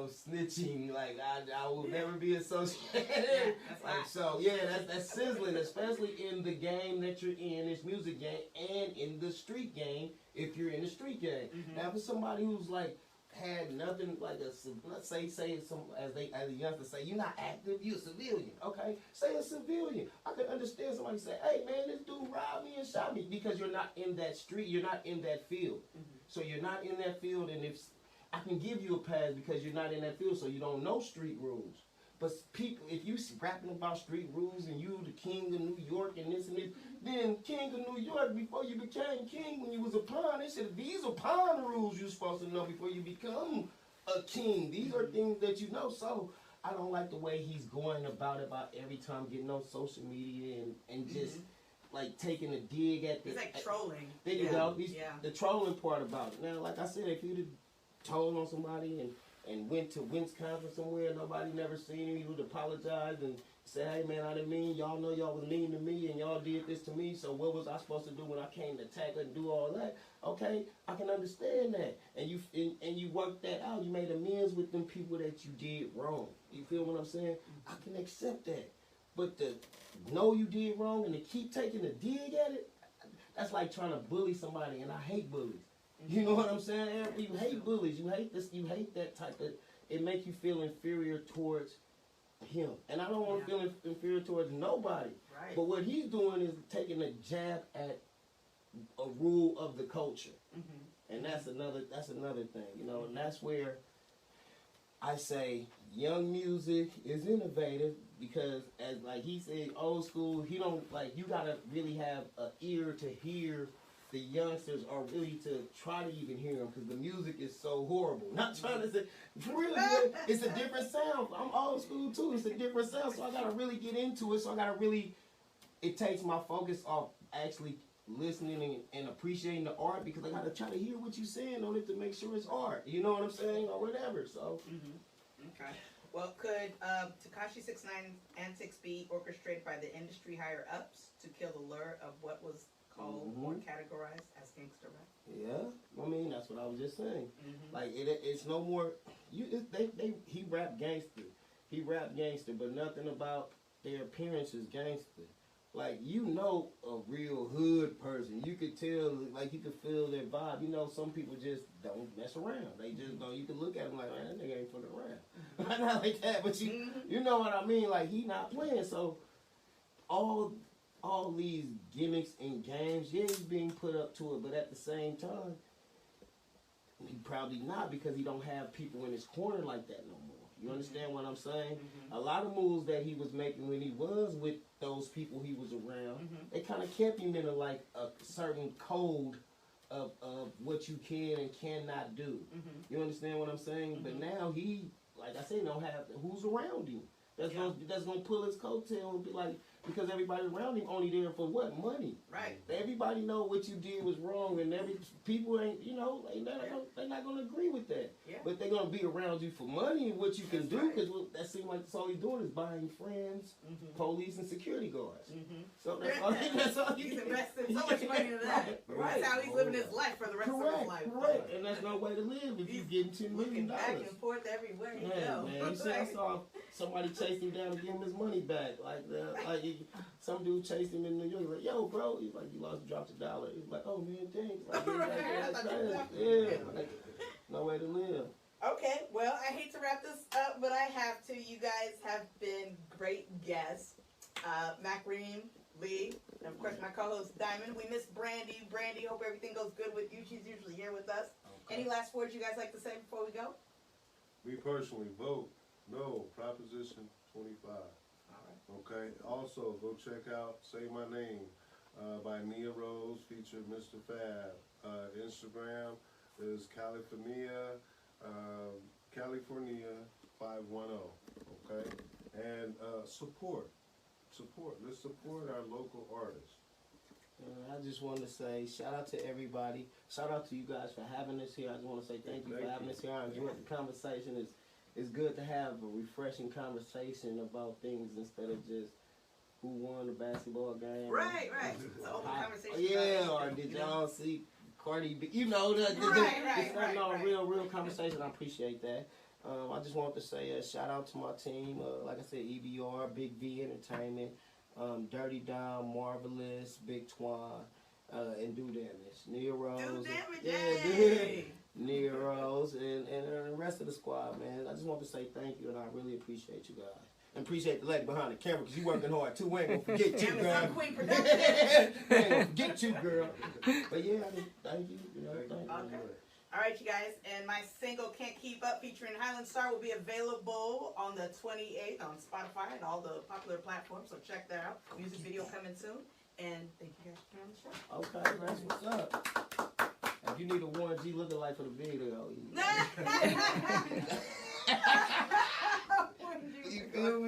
[SPEAKER 3] snitching. Like I will never be associated. That's sizzling, especially in the game that you're in, this music game, and in the street game. If you're in the street game, now for somebody who's like had nothing like let's say some as the youngsters say, you're not active, you're a civilian. Okay, say a civilian. I can understand somebody say, hey man, this dude robbed me and shot me because you're not in that street, you're not in that field. So you're not in that field, and if I can give you a pass because you're not in that field, so you don't know street rules. But people, if you rapping about street rules and you the king of New York and this, then king of New York before you became king when you was a pawn, they said these are pawn rules you're supposed to know before you become a king. These are things that you know. So I don't like the way he's going about every time getting on social media and just like taking a dig at the.
[SPEAKER 2] It's like trolling.
[SPEAKER 3] There you go. The trolling part about it. Now, like I said, if you'd have told on somebody and went to Wisconsin somewhere, nobody never seen him, he would apologize and say, hey man, I didn't mean, y'all know y'all was mean to me and y'all did this to me, so what was I supposed to do when I came to attack and do all that? Okay, I can understand that. And you worked that out. You made amends with them people that you did wrong. You feel what I'm saying? I can accept that. But to know you did wrong and to keep taking a dig at it, that's like trying to bully somebody, and I hate bullies. You know what I'm saying? You hate bullies. You hate this. You hate that type of. It makes you feel inferior towards him, and I don't want to feel inferior towards nobody.
[SPEAKER 2] Right.
[SPEAKER 3] But what he's doing is taking a jab at a rule of the culture, and that's another thing, you know. And that's where I say young music is innovative because, as like he said, old school. He don't like. You gotta really have an ear to hear the youngsters, or really to try to even hear them because the music is so horrible. Not trying to say, really, it's a different sound. I'm old school too. It's a different sound, so I gotta really get into it. So I gotta really. It takes my focus off actually listening and appreciating the art because I gotta try to hear what you're saying on it to make sure it's art. You know what I'm saying, or whatever. So.
[SPEAKER 2] Okay. Well, could Tekashi 6ix9ine antics be orchestrated by the industry higher ups to kill the lure of what was called or categorized as gangster rap?
[SPEAKER 3] Yeah, I mean that's what I was just saying. Like it's no more. He rap gangster, but nothing about their appearance is gangster. Like you know a real hood person, you could tell. Like you could feel their vibe. You know some people just don't mess around. They just don't. You can look at them like, man, that nigga ain't fucking around. Not like that, but you know what I mean. Like he not playing. So all these gimmicks and games, yeah, he's being put up to it, but at the same time, he probably not because he don't have people in his corner like that no more. You understand what I'm saying? A lot of moves that he was making when he was with those people he was around, they kind of kept him in a certain code of what you can and cannot do. You understand what I'm saying? But now he, like I said, don't have who's around him. that's gonna pull his coattail and be like, because everybody around him only there for what? Money.
[SPEAKER 2] Right.
[SPEAKER 3] Everybody know what you did was wrong, and people ain't, they're not gonna agree with that.
[SPEAKER 2] Yeah.
[SPEAKER 3] But they're gonna be around you for money and what you can do, because that seems like that's all he's doing is buying friends, police, and security guards. So that's all.
[SPEAKER 2] He's investing so much money into that.
[SPEAKER 3] Right.
[SPEAKER 2] That's how he's living his life for the rest of his life.
[SPEAKER 3] Correct. And that's no way to live if you're getting $10 million.
[SPEAKER 2] Back and forth everywhere you go.
[SPEAKER 3] Man, you see, I saw somebody chase him down to give him his money back. Some dude chased him in New York. He's like, yo, bro. He's like, you dropped $1. He's like, oh man, thanks. No way to live.
[SPEAKER 2] Okay, well, I hate to wrap this up, but I have to. You guys have been great guests. Mac, Reem, Lee, and of course my co-host Diamond. We miss Brandy. Brandy, hope everything goes good with you. She's usually here with us. Okay. Any last words you guys like to say before we go?
[SPEAKER 5] Me personally, vote no, Proposition 25. Okay. Also, go check out Say My Name by Nia Rose, featured Mr. Fab. Instagram is California 510. Okay. And support. Let's support our local artists.
[SPEAKER 3] I just want to say shout out to everybody. Shout out to you guys for having us here. I just want to say thank you for having us here. I enjoyed the conversation. It's good to have a refreshing conversation about things instead of just who won the basketball game.
[SPEAKER 2] Right. It's an open conversation.
[SPEAKER 3] Yeah, or did y'all see Cardi B? Real conversation. I appreciate that. I just wanted to say shout out to my team. Like I said, EBR, Big V Entertainment, Dirty Dom, Marvelous, Big Twan, and Do Damage. Nero's.
[SPEAKER 2] Do Damage,
[SPEAKER 3] Nero's, and the rest of the squad, man. I just want to say thank you, and I really appreciate you guys. And appreciate the lady behind the camera, because you working hard, too. We ain't going to forget you, girl.
[SPEAKER 2] Amazon Queen Production.
[SPEAKER 3] We ain't going to forget you, girl. But yeah, thank you. Thank you.
[SPEAKER 2] Okay. All right, you guys, and my single Can't Keep Up featuring Highland Star will be available on the 28th on Spotify and all the popular platforms, so check that out. Music video coming soon, and thank you guys for coming on the show.
[SPEAKER 3] Okay, that's what's up. If you need a Warren G lookalike for the video, you feel me?